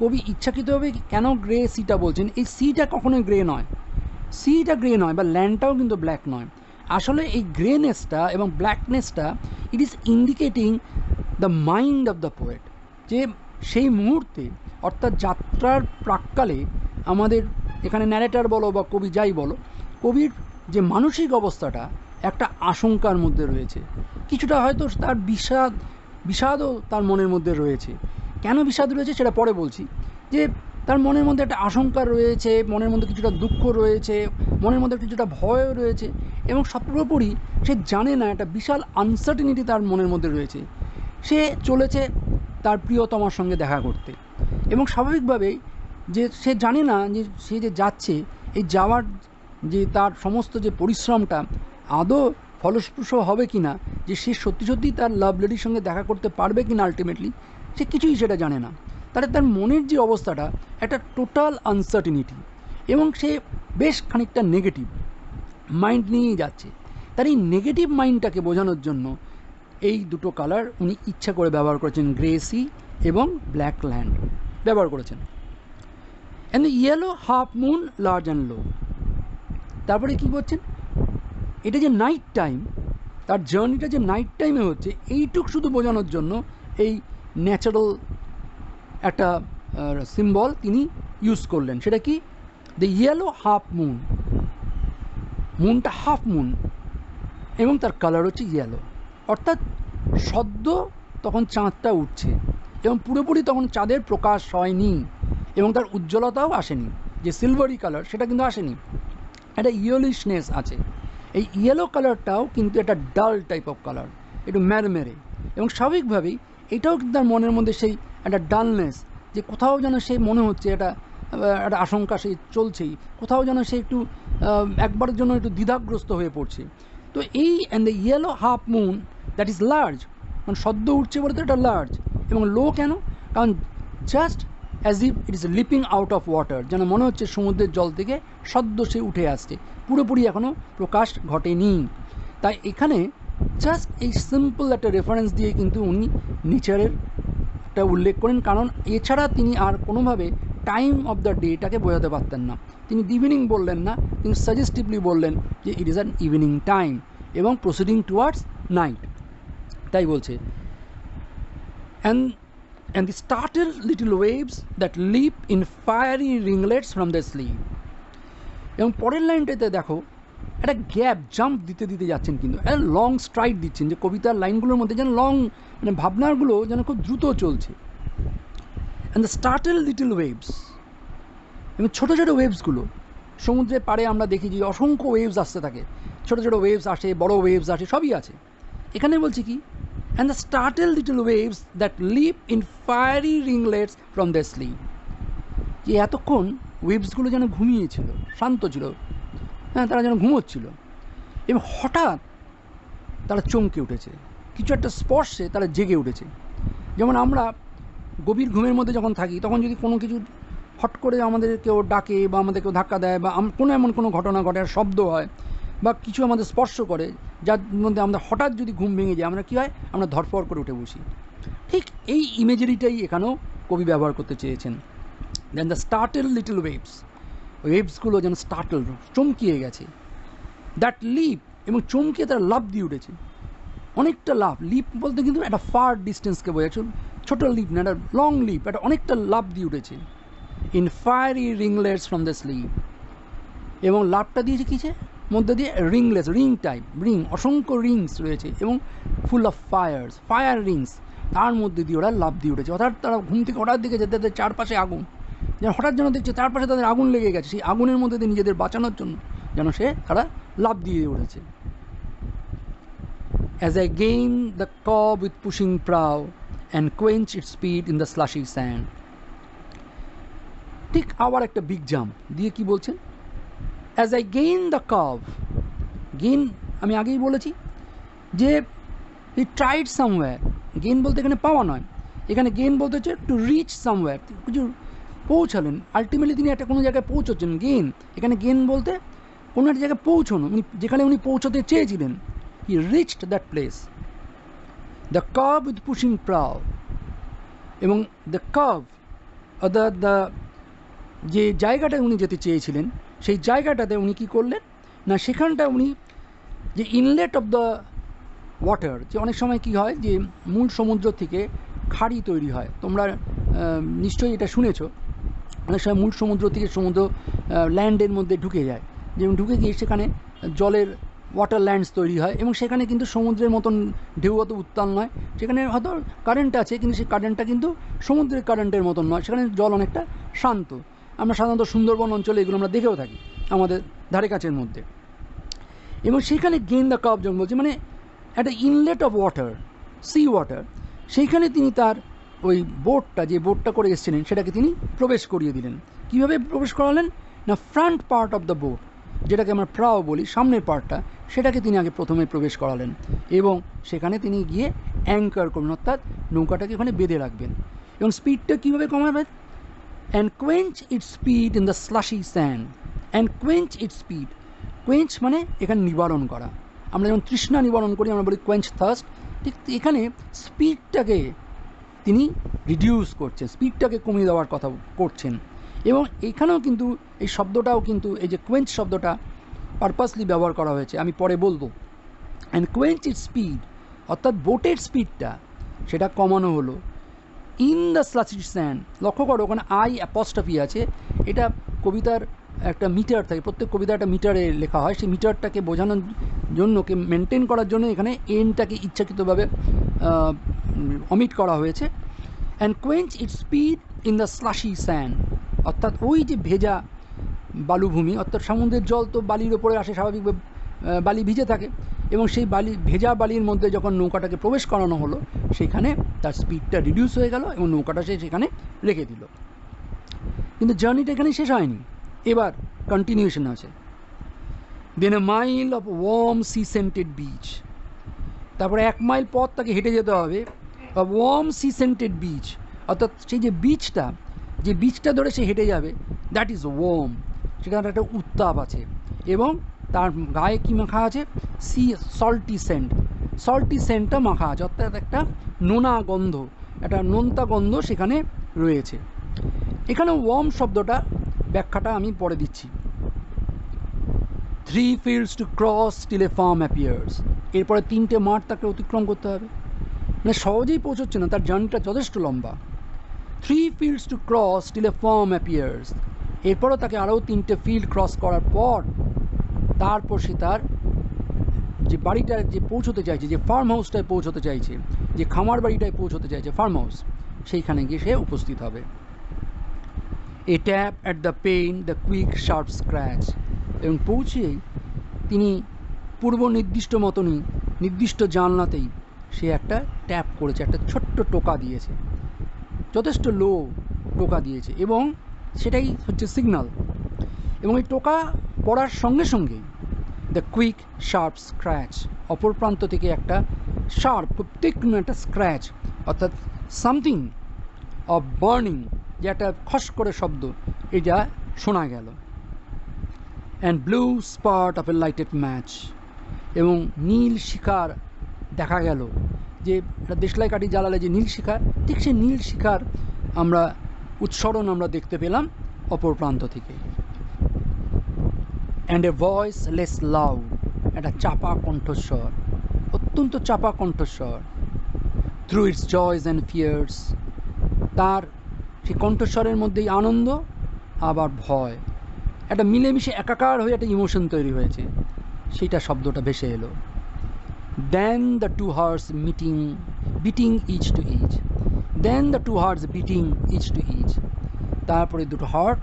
Speaker 1: কবি ইচ্ছাকৃতভাবে কেন গ্রে সিটা বলছেন? এই সিটা কখনোই গ্রে নয়, সিটা গ্রে নয়, বা ল্যান্ডটাও কিন্তু ব্ল্যাক নয়, আসলে এই গ্রেনেসটা এবং ব্ল্যাকনেসটা it is indicating the mind of the poet, যে সেই মুহূর্তে অর্থাৎ যাত্রার প্রাক্কালে আমাদের এখানে ন্যারেটার বলো বা কবি যাই বলো, কবির যে মানসিক অবস্থাটা একটা আশঙ্কার মধ্যে রয়েছে, কিছুটা হয়তো তার বিষাদও তার মনের মধ্যে রয়েছে। কেন বিষাদ রয়েছে সেটা পরে বলছি, যে তার মনের মধ্যে একটা আশঙ্কা রয়েছে, মনের মধ্যে কিছুটা দুঃখ রয়েছে, মনের মধ্যে কিছুটা ভয়ও রয়েছে, এবং সর্বোপরি সে জানে না, একটা বিশাল আনসার্টিনিটি তার মনের মধ্যে রয়েছে। সে চলেছে তার প্রিয়তমার সঙ্গে দেখা করতে, এবং স্বাভাবিকভাবেই যে সে জানে না যে সে যে যাচ্ছে, এই যাওয়ার যে তার সমস্ত যে পরিশ্রমটা আদৌ ফলপ্রসূ হবে কি না, যে সে সত্যি সত্যি তার লাভ লেডির সঙ্গে দেখা করতে পারবে কি না আলটিমেটলি, সে কিছুই সেটা জানে না। তাহলে তার মনের যে অবস্থাটা একটা টোটাল আনসার্টিনিটি, এবং সে বেশ খানিকটা নেগেটিভ মাইন্ড নিয়েই যাচ্ছে। তার এই নেগেটিভ মাইন্ডটাকে বোঝানোর জন্য এই দুটো কালার উনি ইচ্ছা করে ব্যবহার করেছেন, গ্রে সি এবং ব্ল্যাক ল্যান্ড ব্যবহার করেছেন। And the yellow half moon large and লো। তারপরে কী করছেন, এটা যে নাইট টাইম, তার জার্নিটা যে নাইট টাইমে হচ্ছে, এইটুক শুধু বোঝানোর জন্য এই ন্যাচারাল একটা সিম্বল তিনি ইউজ করলেন। সেটা কি, দ্য ইয়েলো হাফ মুন, মুনটা হাফ মুন এবং তার কালার হচ্ছে ইয়েলো, অর্থাৎ সদ্য তখন চাঁদটা উঠছে এবং পুরোপুরি তখন চাঁদের প্রকাশ হয়নি এবং তার উজ্জ্বলতাও আসেনি, যে সিলভারি কালার সেটা কিন্তু আসেনি, একটা ইয়েলিশনেস আছে। এই ইয়েলো কালারটাও কিন্তু একটা ডাল টাইপ অফ কালার, একটু মেরমেরে, এবং স্বাভাবিকভাবেই এটাও কিন্তু তার মনের মধ্যে সেই একটা ডালনেস, যে কোথাও যেন সে মনে হচ্ছে একটা আশঙ্কা সে চলছেই, কোথাও যেন সে একটু একবারের জন্য একটু দ্বিধাগ্রস্ত হয়ে পড়ছে। তো এই and the yellow half moon that is large, মানে সদ্য উঠছে বলে তো এটা লার্জ, এবং লো কেন, কারণ just as if it is leaping out of water, যেন মনে হচ্ছে সমুদ্রের জল থেকে সদ্য সে উঠে আসছে, পুরোপুরি এখনও প্রকাশ ঘটেনি। তাই এখানে জাস্ট এই সিম্পল একটা রেফারেন্স দিয়ে কিন্তু উনি নেচারের একটা উল্লেখ করেন, কারণ এছাড়া তিনি আর কোনোভাবে টাইম অফ দ্য ডেটাকে বোঝাতে পারতেন না। তিনি ইভিনিং বললেন না, তিনি সাজেস্টিভলি বললেন যে it is an evening time এবং প্রসিডিং টুয়ার্ডস নাইট। তাই বলছে and the startled little waves that leap in fiery ringlets from the sea। এবং পরের লাইনটাতে দেখো একটা গ্যাপ জাম্প দিতে দিতে যাচ্ছেন, কিন্তু একটা লং স্ট্রাইড দিচ্ছেন, যে কবিতার লাইনগুলোর মধ্যে যেন লং, মানে ভাবনাগুলো যেন খুব দ্রুত চলছে। And the startled little waves, এবং ছোটো ছোটো ওয়েভসগুলো, সমুদ্রের পাড়ে আমরা দেখি যে অসংখ্য ওয়েভস আসতে থাকে, ছোটো ছোটো ওয়েভস আসে, বড়ো ওয়েভস আসে, সবই আছে। এখানে বলছি কি, and the startled little waves that leap in fiery ringlets from their sleep, যে এতক্ষণ ওয়েভসগুলো যেন ঘুমিয়েছিল, শান্ত ছিল, হ্যাঁ, তারা যেন ঘুমোচ্ছিল, এবং হঠাৎ তারা চমকে উঠেছে, কিছু একটা স্পর্শে তারা জেগে উঠেছে। যেমন আমরা গভীর ঘুমের মধ্যে যখন থাকি, তখন যদি কোনো কিছু হট করে আমাদের কেউ ডাকে বা আমাদের কেউ ধাক্কা দেয় বা কোনো এমন কোনো ঘটনা ঘটে, আর শব্দ হয় বা কিছু আমাদের স্পর্শ করে, যার মধ্যে আমরা হঠাৎ যদি ঘুম ভেঙে যায়, আমরা কী হয়, আমরা ধরফর করে উঠে বসি। ঠিক এই ইমেজারিটাই এখানেও কবি ব্যবহার করতে চেয়েছেন। দেন দ্য স্টার্টেল লিটল ওয়েভস, ওয়েভসগুলো যেন স্টার্টেল, চমকিয়ে গেছে, দ্যাট লিপ, এবং চমকিয়ে তারা লাফ দিয়ে উঠেছে, অনেকটা লাফ, লিপ বলতে কিন্তু একটা ফার ডিস্টেন্সকে বোঝাচ্ছে, ছোটো লিপ না, একটা লং লিপ, একটা অনেকটা লাফ দিয়ে উঠেছে। In fiery ringlets from the slip, এবং লাফটা দিয়েছে কিসে মধ্যে দিয়ে, রিংলেস, রিং টাইপ, রিং, অসংখ্য রিংস রয়েছে এবং full of fires, fire rings, তার মধ্যে দিয়ে ওরা লাফ দিয়ে উঠেছে। অর্থাৎ তারা ঘুম থেকে হঠাৎ দেখেছে তাদের চারপাশে আগুন, যেন হঠাৎ যেন দেখছে চারপাশে তাদের আগুন লেগে গেছে, সেই আগুনের মধ্যে দিয়ে নিজেদের বাঁচানোর জন্য যেন তারা লাফ দিয়ে উঠেছে। As I gain the cove with pushing prow and quench its speed in the slushy sand, ঠিক আবার একটা বিগ জাম্প দিয়ে কি বলছেন, as I gain the cove, gain আমি আগেই বলেছি যে হি ট্রাইড সামওয়্যার, গেইন বলতে এখানে পাওয়া নয়, এখানে গেইন বলতে হচ্ছে টু রিচ সামওয়্যার, কিছু পৌঁছালেন, আলটিমেটলি তিনি একটা কোনো জায়গায় পৌঁছচ্ছেন। গেইন, এখানে গেইন বলতে কোনো একটা জায়গায় পৌঁছানো, উনি যেখানে উনি পৌঁছতে চেয়েছিলেন, he reached that place. The cove with pushing prow, এবং দ্য কাভ অর্থাৎ দ্য, যে জায়গাটায় উনি যেতে চেয়েছিলেন সেই জায়গাটাতে উনি কী করলেন না, সেখানটা উনি যে ইনলেট অফ দ্য ওয়াটার, যে অনেক সময় কি হয় যে মূল সমুদ্র থেকে খাড়ি তৈরি হয়, তোমরা নিশ্চয়ই এটা শুনেছো, অনেক সময় মূল সমুদ্র থেকে সমুদ্র ল্যান্ডের মধ্যে ঢুকে যায়, যেমন ঢুকে গিয়ে সেখানে জলের ওয়াটার ল্যান্ডস তৈরি হয়, এবং সেখানে কিন্তু সমুদ্রের মতন ঢেউ অত উত্তাল নয়, সেখানে হয়তো কারেন্ট আছে কিন্তু সেই কারেন্টটা কিন্তু সমুদ্রের কারেন্টের মতন নয়, সেখানে জল অনেকটা শান্ত। আমরা সাধারণত সুন্দরবন অঞ্চলে এগুলো আমরা দেখেও থাকি আমাদের ধারে কাছের মধ্যে। এবং সেখানে গেইন দ্য কার্ভ জঙ্গল, যে মানে একটা inlet of water, sea water, সেইখানে তিনি তার ওই বোটটা, যে বোটটা করে এসেছিলেন সেটাকে তিনি প্রবেশ করিয়ে দিলেন। কীভাবে প্রবেশ করালেন না, front part of the boat, যেটাকে আমরা প্রাও বলি, সামনের পার্টটা, সেটাকে তিনি আগে প্রথমে প্রবেশ করালেন, এবং সেখানে তিনি গিয়ে অ্যাঙ্কার করবেন, অর্থাৎ নৌকাটাকে ওখানে বেঁধে রাখবেন। এবং স্পিডটা কীভাবে কমাবেন, and quench its speed in the slushy sand, and quench its speed, quench মানে এখানে নিবারণ করা, আমরা যেমন তৃষ্ণা নিবারণ করি আমরা বলি কোয়েঞ্চ থার্স্ট, ঠিক এখানে স্পিডটাকে তিনি রিডিউস করছেন, স্পিডটাকে কমিয়ে দেওয়ার কথা করছেন। এবং এখানেও কিন্তু এই শব্দটাও কিন্তু, এই যে কোয়েঞ্চ শব্দটা পারপাসলি ব্যবহার করা হয়েছে, আমি পরে বলবো। অ্যান্ড কোয়েঞ্চ ইটস স্পিড, অর্থাৎ বোটের স্পিডটা সেটা কমানো হলো। ইন দ্য স্লাশি স্যান্ড, লক্ষ্য করো ওখানে আই অ্যাপস্ট্রফি আছে, এটা কবিতার একটা মিটার থাকে, প্রত্যেক কবিতা একটা মিটারে লেখা হয়, সেই মিটারটাকে বোঝানোর জন্য, মেনটেন করার জন্য এখানে এনটাকে ইচ্ছাকৃতভাবে অমিট করা হয়েছে। And quench its speed in the slushy sand, অর্থাৎ ওই যে ভেজা বালুভূমি, অর্থাৎ সমুদ্রের জল তো বালির ওপরে আসে স্বাভাবিকভাবে, বালি ভিজে থাকে, এবং সেই ভেজা বালির মধ্যে যখন নৌকাটাকে প্রবেশ করানো হলো, সেখানে তার স্পিডটা রিডিউস হয়ে গেল এবং নৌকাটা সে সেখানে রেখে দিল। কিন্তু জার্নিটা এখানে শেষ হয়নি, এবার কন্টিনিউশন আছে। Then a mile of warm sea scented beach, তারপরে 1 মাইল পথ তাকে হেঁটে যেতে হবে, ওয়ার্ম সি সেন্টেড বিচ, অর্থাৎ সেই যে বিচটা ধরে সে হেঁটে যাবে, দ্যাট ইজ ওয়ার্ম, সেখানে একটা উত্তাপ আছে, এবং তার গায়ে কী মাখা আছে, সল্টি সেন্টটা মাখা আছে, অর্থাৎ একটা নোনা গন্ধ, একটা নোনতা গন্ধ সেখানে রয়েছে। এখানে ওয়ার্ম শব্দটা ব্যাখ্যাটা আমি পরে দিচ্ছি। 3 fields to cross till a farm appears, এরপরে 3টে মাঠ তাকে অতিক্রম করতে হবে, মানে সহজেই পৌঁছচ্ছে না, তার জার্নিটা যথেষ্ট লম্বা। 3 fields to cross till a farm appears, এরপরও তাকে আরও 3টে ফিল্ড ক্রস করার পর তারপর সে তার যে বাড়িটায় যে পৌঁছতে চাইছে, যে ফার্ম হাউসটায় পৌঁছতে চাইছে, যে খামার বাড়িটায় পৌঁছতে চাইছে, ফার্ম হাউস, সেইখানে গিয়ে সে উপস্থিত হবে। A tap at the pane the quick sharp scratch, এবং পৌঁছেই তিনি পূর্ব নির্দিষ্ট মতনই নির্দিষ্ট জানলাতেই সে একটা ট্যাপ করেছে, একটা ছোট্ট টোকা দিয়েছে, যথেষ্ট লো টোকা দিয়েছে, এবং সেটাই হচ্ছে সিগন্যাল। এবং এই টোকা পড়ার সঙ্গে সঙ্গেই দ্য কুইক শার্প স্ক্র্যাচ, অপর প্রান্ত থেকে একটা শার্প, খুব তীক্ষ্ণ একটা স্ক্র্যাচ, অর্থাৎ সামথিং অফ বার্নিং, যে একটা খস করে শব্দ, এটা শোনা গেল। And blue spot of A lighted match, এবং নীল শিখার দেখা গেল, যে দেশলাই কাঠি জ্বালালে যে নীল শিখা, ঠিক সেই নীল শিখার আমরা উৎসরণ আমরা দেখতে পেলাম অপর প্রান্ত থেকে। And a voice less loud, একটা চাপা কণ্ঠস্বর, অত্যন্ত চাপা কণ্ঠস্বর। Through its joys and fears, তার সেই কণ্ঠস্বরের মধ্যেই আনন্দ আবার ভয়, একটা মিলেমিশে একাকার হয়ে একটা ইমোশন তৈরি হয়েছে, সেইটা শব্দটা ভেসে এলো। Then the two hearts beating each to each, then the two hearts beating each to each, তারপরে দুটো হার্ট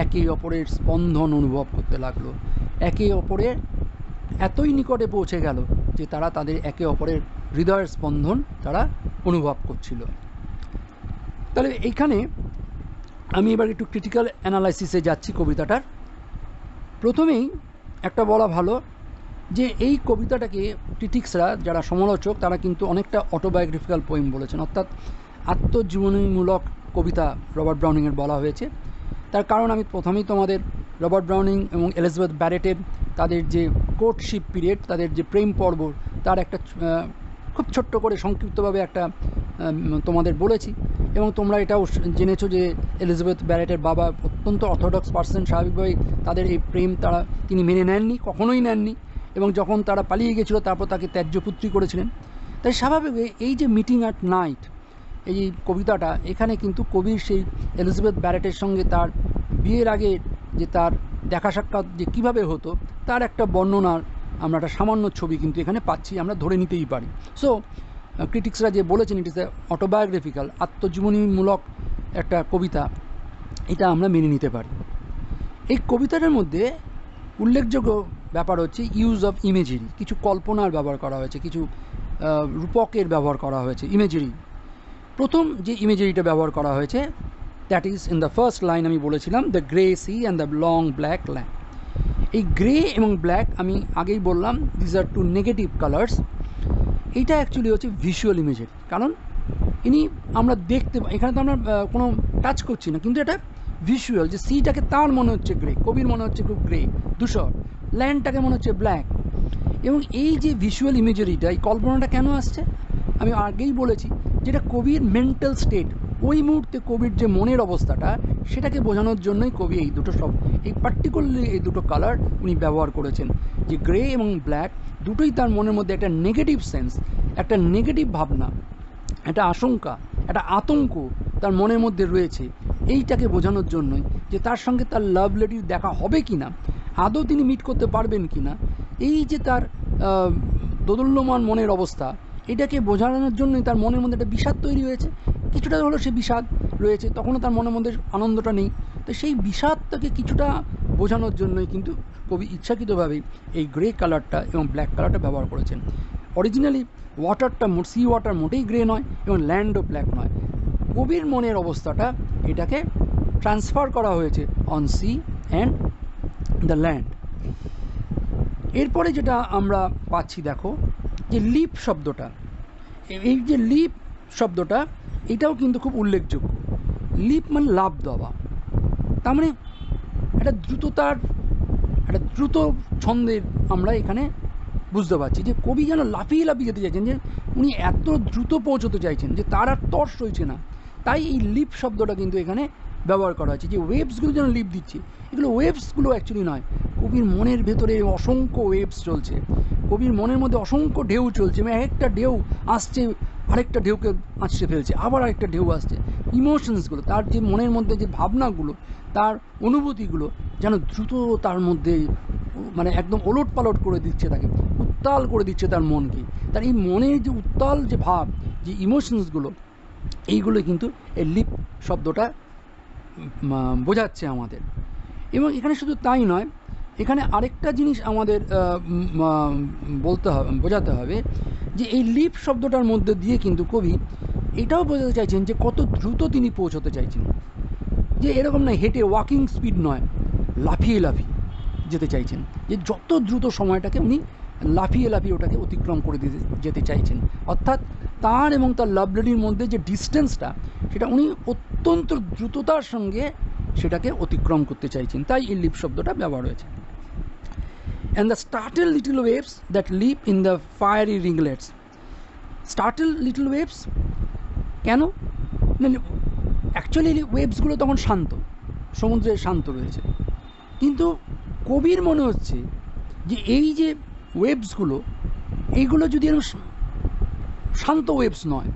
Speaker 1: একে অপরের স্পন্দন অনুভব করতে লাগলো, একে অপরের এতই নিকটে পৌঁছে গেল যে তারা তাদের একে অপরের হৃদয়ের স্পন্দন তারা অনুভব করছিল। তাহলে এইখানে আমি এবার একটু ক্রিটিক্যাল অ্যানালাইসিসে যাচ্ছি কবিতাটার। প্রথমেই একটা বলা ভালো যে এই কবিতাটাকে ক্রিটিক্সরা, যারা সমালোচক, তারা কিন্তু অনেকটা অটোবায়োগ্রাফিক্যাল পোয়েম বলেছেন, অর্থাৎ আত্মজীবনীমূলক কবিতা রবার্ট ব্রাউনিংয়ের বলা হয়েছে। তার কারণ আমি প্রথমেই তোমাদের রবার্ট ব্রাউনিং এবং এলিজাবেথ ব্যারেটের তাদের যে কোর্টশিপ পিরিয়ড, তাদের যে প্রেম পর্ব, তার একটা খুব ছোট্ট করে সংক্ষিপ্তভাবে একটা তোমাদের বলেছি, এবং তোমরা এটাও জেনেছো যে এলিজাবেথ ব্যারেটের বাবা অত্যন্ত অর্থোডক্স পার্সন, স্বাভাবিকভাবেই তাদের এই প্রেম তিনি মেনে নেননি, কখনোই নেননি, এবং যখন তারা পালিয়ে গেছিলো তারপর তাকে ত্যায্যপুত্রী করেছিলেন। তাই স্বাভাবিক এই যে মিটিং অ্যাট নাইট, এই কবিতাটা, এখানে কিন্তু কবির সেই এলিজাবেথ ব্যারেটের সঙ্গে তার বিয়ের আগে যে তার দেখা সাক্ষাৎ যে কীভাবে হতো তার একটা বর্ণনার আমরা একটা সামান্য ছবি কিন্তু এখানে পাচ্ছি, আমরা ধরে নিতেই পারি। সো ক্রিটিক্সরা যে বলেছেন ইট ইজ এ অটোবায়োগ্রাফিক্যাল, আত্মজীবনীমূলক একটা কবিতা, এটা আমরা মেনে নিতে পারি। এই কবিতাটার মধ্যে উল্লেখযোগ্য ব্যাপার হচ্ছে ইউজ অফ ইমেজারি, কিছু কল্পনার ব্যবহার করা হয়েছে, কিছু রূপকের ব্যবহার করা হয়েছে, ইমেজারি। প্রথম যে ইমেজারিটা ব্যবহার করা হয়েছে that is in the first line, আমি বলেছিলাম the grey sea and the long black lamp. এই গ্রে এবং ব্ল্যাক আমি আগেই বললাম these are two negative colours. এইটা অ্যাকচুয়ালি হচ্ছে ভিজুয়াল ইমেজারি, কারণ আমরা দেখতে, এখানে তো আমরা কোনো টাচ করছি না, কিন্তু এটা ভিজুয়াল, যে সিটাকে তার মনে হচ্ছে গ্রে, কবির মনে হচ্ছে খুব গ্রে ধূসর, ল্যান্ডটাকে মনে হচ্ছে ব্ল্যাক। এবং এই যে ভিজুয়াল ইমেজারিটা, এই কল্পনাটা কেন আসছে আমি আগেই বলেছি, যেটা কবির মেন্টাল স্টেট, ওই মুহূর্তে কবির যে মনের অবস্থাটা সেটাকে বোঝানোর জন্যই কবি এই দুটো এই পার্টিকুলারলি এই দুটো কালার উনি ব্যবহার করেছেন, যে গ্রে এবং ব্ল্যাক দুটোই তার মনের মধ্যে একটা নেগেটিভ সেন্স, একটা নেগেটিভ ভাবনা, একটা আশঙ্কা, একটা আতঙ্ক তার মনের মধ্যে রয়েছে। এইটাকে বোঝানোর জন্যই যে তার সঙ্গে তার লাভ লেডির দেখা হবে কি না, আদৌ তিনি মিট করতে পারবেন কি না, এই যে তার দোদুল্যমান মনের অবস্থা, এটাকে বোঝানোর জন্যই তার মনের মধ্যে একটা বিষাদ তৈরি হয়েছে। কিছুটা হলেও সে বিষাদ রয়েছে, তখনও তার মনের মধ্যে আনন্দটা নেই। তো সেই বিষাদটাকে কিছুটা বোঝানোর জন্যই কিন্তু কবি ইচ্ছাকৃতভাবেই এই গ্রে কালারটা এবং ব্ল্যাক কালারটা ব্যবহার করেছেন। অরিজিনালি ওয়াটারটা, সি ওয়াটার মোটেই গ্রে নয় এবং ল্যান্ডও ব্ল্যাক নয়। কবির মনের অবস্থাটা এটাকে ট্রান্সফার করা হয়েছে on sea and the land. এরপরে যেটা আমরা পাচ্ছি দেখো, যে লিপ শব্দটা, এই যে লিপ শব্দটা এটাও কিন্তু খুব উল্লেখযোগ্য। লিপ মানে লাভ দেওয়া, তার মানে একটা দ্রুততার, একটা দ্রুত ছন্দের আমরা এখানে বুঝতে পারছি যে কবি যেন লাফিয়ে লাফিয়ে যেতে চাইছেন, যে উনি এত দ্রুত পৌঁছতে চাইছেন যে তার আর তর্স হয়েছে না। তাই এই লিপ শব্দটা কিন্তু এখানে ব্যবহার করা হয়েছে, যে ওয়েভসগুলো যেন লিপ দিচ্ছে। এগুলো ওয়েভসগুলো অ্যাকচুয়ালি নয়, কবির মনের ভেতরে অসংখ্য ওয়েভস চলছে, কবির মনের মধ্যে অসংখ্য ঢেউ চলছে, এবং একটা ঢেউ আসছে আরেকটা ঢেউকে আঁচড়ে ফেলছে, আবার আরেকটা ঢেউ আসছে। ইমোশনসগুলো, তার যে মনের মধ্যে যে ভাবনাগুলো, তার অনুভূতিগুলো যেন দ্রুত তার মধ্যে মানে একদম ওলট পালট করে দিচ্ছে, তাকে উত্তাল করে দিচ্ছে তার মনকে। তার এই মনের যে উত্তাল যে ভাব, যে ইমোশনসগুলো, এইগুলো কিন্তু এই লিপ শব্দটা বোঝাচ্ছে আমাদের। এবং এখানে শুধু তাই নয়, এখানে আরেকটা জিনিস আমাদের বলতে হবে, বোঝাতে হবে, যে এই লিপ শব্দটার মধ্যে দিয়ে কিন্তু কবি এটাও বোঝাতে চাইছেন যে কত দ্রুত তিনি পৌঁছতে চাইছেন, যে এরকম নয় হেঁটে ওয়াকিং স্পিড নয়, লাফিয়ে লাফিয়ে যেতে চাইছেন, যে যত দ্রুত সময়টাকে উনি লাফিয়ে লাফিয়ে ওটাকে অতিক্রম করে যেতে চাইছেন। অর্থাৎ তার এবং তার লাভ লেডির মধ্যে যে ডিস্টেন্সটা, সেটা উনি অত্যন্ত দ্রুততার সঙ্গে সেটাকে অতিক্রম করতে চাইছেন, তাই এই লিপ শব্দটা ব্যবহার হয়েছে। And the startled little waves that leap in the fiery ringlets. Startled little waves কেন? অ্যাকচুয়ালি ওয়েভসগুলো তখন শান্ত, সমুদ্রে শান্ত রয়েছে, কিন্তু কবির মনে হচ্ছে যে এই যে ওয়েভসগুলো, এইগুলো যদি শান্ত ওয়েভস নয়,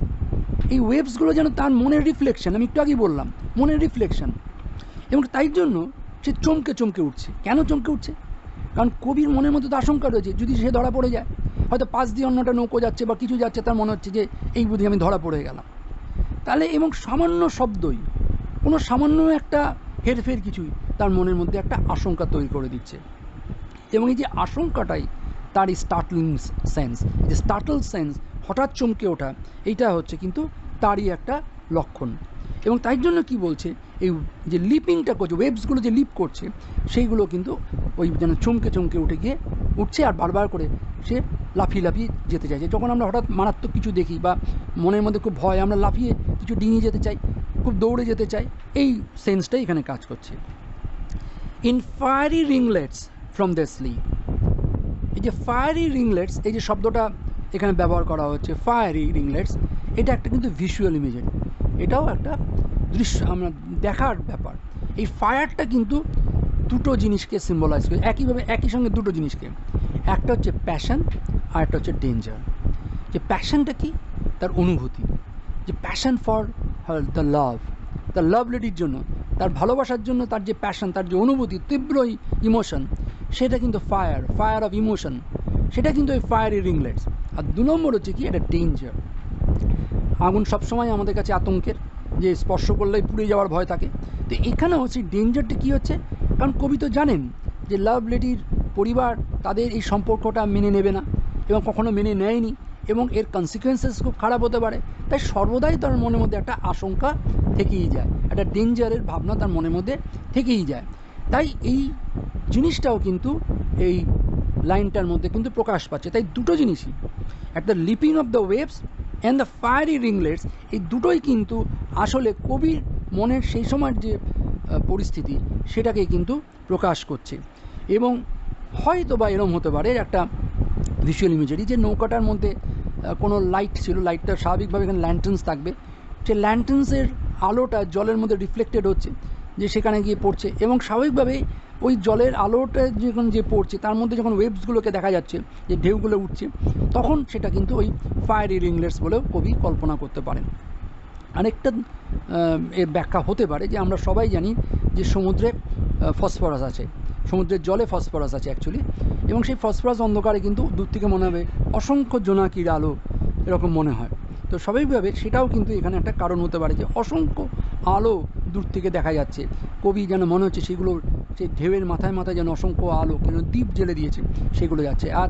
Speaker 1: এই ওয়েভসগুলো যেন তার মনের রিফ্লেকশন, আমি একটু আগেই বললাম মনের রিফ্লেকশন, এবং তাই জন্য সে চমকে চমকে উঠছে। কেন চমকে উঠছে? কারণ কবির মনের মধ্যে তো আশঙ্কা রয়েছে, যদি সে ধরা পড়ে যায়, হয়তো পাশ দিয়ে অন্যটা নৌকো যাচ্ছে বা কিছু যাচ্ছে, তার মনে হচ্ছে যে এই বুঝি আমি ধরা পড়ে গেলাম। তাহলে এবং সামান্য শব্দই, কোনো সামান্য একটা হেরফের কিছুই তার মনের মধ্যে একটা আশঙ্কা তৈরি করে দিচ্ছে। এবং এই যে আশঙ্কাটাই তার এই স্টার্টলিং সেন্স, যে স্টার্টল সেন্স, হঠাৎ চমকে ওঠা, এইটা হচ্ছে কিন্তু তারই একটা লক্ষণ। এবং তাই জন্য কি বলছে, এই যে লিপিংটা করছে, ওয়েভসগুলো যে লিপ করছে, সেইগুলো কিন্তু ওই যেন চমকে চমকে উঠছে আর বারবার করে সে লাফিয়ে লাফিয়ে যেতে চাইছে। যখন আমরা হঠাৎ মারাত্মক কিছু দেখি বা মনের মধ্যে খুব ভয়, আমরা লাফিয়ে কিছু ডিঙিয়ে যেতে চাই, খুব দৌড়ে যেতে চাই, এই সেন্সটাই এখানে কাজ করছে। In fiery ringlets from the slip, এই যে ফায়ারি রিংলেটস, এই যে শব্দটা এখানে ব্যবহার করা হচ্ছে, ফায়ারি রিংলেটস, এটা একটা কিন্তু ভিজুয়াল ইমেজারি, এটাও একটা দৃশ্য, আমরা দেখার ব্যাপার। এই ফায়ারটা কিন্তু দুটো জিনিসকে সিম্বলাইজ করে, একইভাবে একই সঙ্গে দুটো জিনিসকে, একটা হচ্ছে প্যাশন আর একটা হচ্ছে ডেঞ্জার। যে প্যাশনটা কি, তার অনুভূতি, যে প্যাশন ফর দ্য লাভ, তার লাভ লেডির জন্য, তার ভালোবাসার জন্য তার যে প্যাশন, তার যে অনুভূতি, তীব্র ইমোশন, সেটা কিন্তু ফায়ার অফ ইমোশন, সেটা কিন্তু ওই ফায়ারি রিংলেটস। আর 2 নম্বর হচ্ছে কি, এটা ডেঞ্জার। আগুন সবসময় আমাদের কাছে আতঙ্কের, যে স্পর্শ করলেই পুড়ে যাওয়ার ভয় থাকে। তো এখানেও সেই ডেঞ্জারটা কী হচ্ছে, কারণ কবি তো জানেন যে লাভ লেডির পরিবার তাদের এই সম্পর্কটা মেনে নেবে না এবং কখনো মেনে নেয়নি, এবং এর কনসিকুয়েন্সেস খুব খারাপ হতে পারে। তাই সর্বদাই তার মনের মধ্যে একটা আশঙ্কা থেকেই যায়, একটা ডেঞ্জারের ভাবনা তার মনের মধ্যে থেকেই যায়। তাই এই জিনিসটাও কিন্তু এই লাইনটার মধ্যে কিন্তু প্রকাশ পাচ্ছে। তাই দুটো জিনিসই, একটা leaping of the waves and the fiery ringlets, এই দুটোই কিন্তু আসলে কবির মনের সেই সময়ের যে পরিস্থিতি সেটাকে কিন্তু প্রকাশ করছে। এবং হয়তো বা এরম হতে পারে একটা ভিজুয়াল ইমেজারি, যে নৌকাটার মধ্যে কোনো লাইট ছিল, লাইটটা স্বাভাবিকভাবে এখানে ল্যান্টেন্স থাকবে, সেই ল্যান্টেন্সের আলোটা জলের মধ্যে রিফ্লেক্টেড হচ্ছে, যে সেখানে গিয়ে পড়ছে, এবং স্বাভাবিকভাবে ওই জলের আলোটা যখন যে পড়ছে তার মধ্যে যখন ওয়েভসগুলোকে দেখা যাচ্ছে, যে ঢেউগুলো উঠছে, তখন সেটা কিন্তু ওই ফায়ারি রিংলেটস বলেও কবি কল্পনা করতে পারেন। আরেকটা এর ব্যাখ্যা হতে পারে যে আমরা সবাই জানি যে সমুদ্রে ফসফরাস আছে, সমুদ্রের জলে ফসফরাস আছে অ্যাকচুয়ালি, এবং সেই ফসফরাস অন্ধকারে কিন্তু দূর থেকে মনে হবে অসংখ্য জোনাকির আলো এরকম মনে হয়। তো স্বাভাবিকভাবে সেটাও কিন্তু এখানে একটা কারণ হতে পারে, যে অসংখ্য আলো দূর থেকে দেখা যাচ্ছে, কবি যেন মনে হচ্ছে সেগুলোর সেই ঢেউয়ের মাথায় মাথায় যেন অসংখ্য আলো যেন দ্বীপ জেলে দিয়েছে সেগুলো যাচ্ছে, আর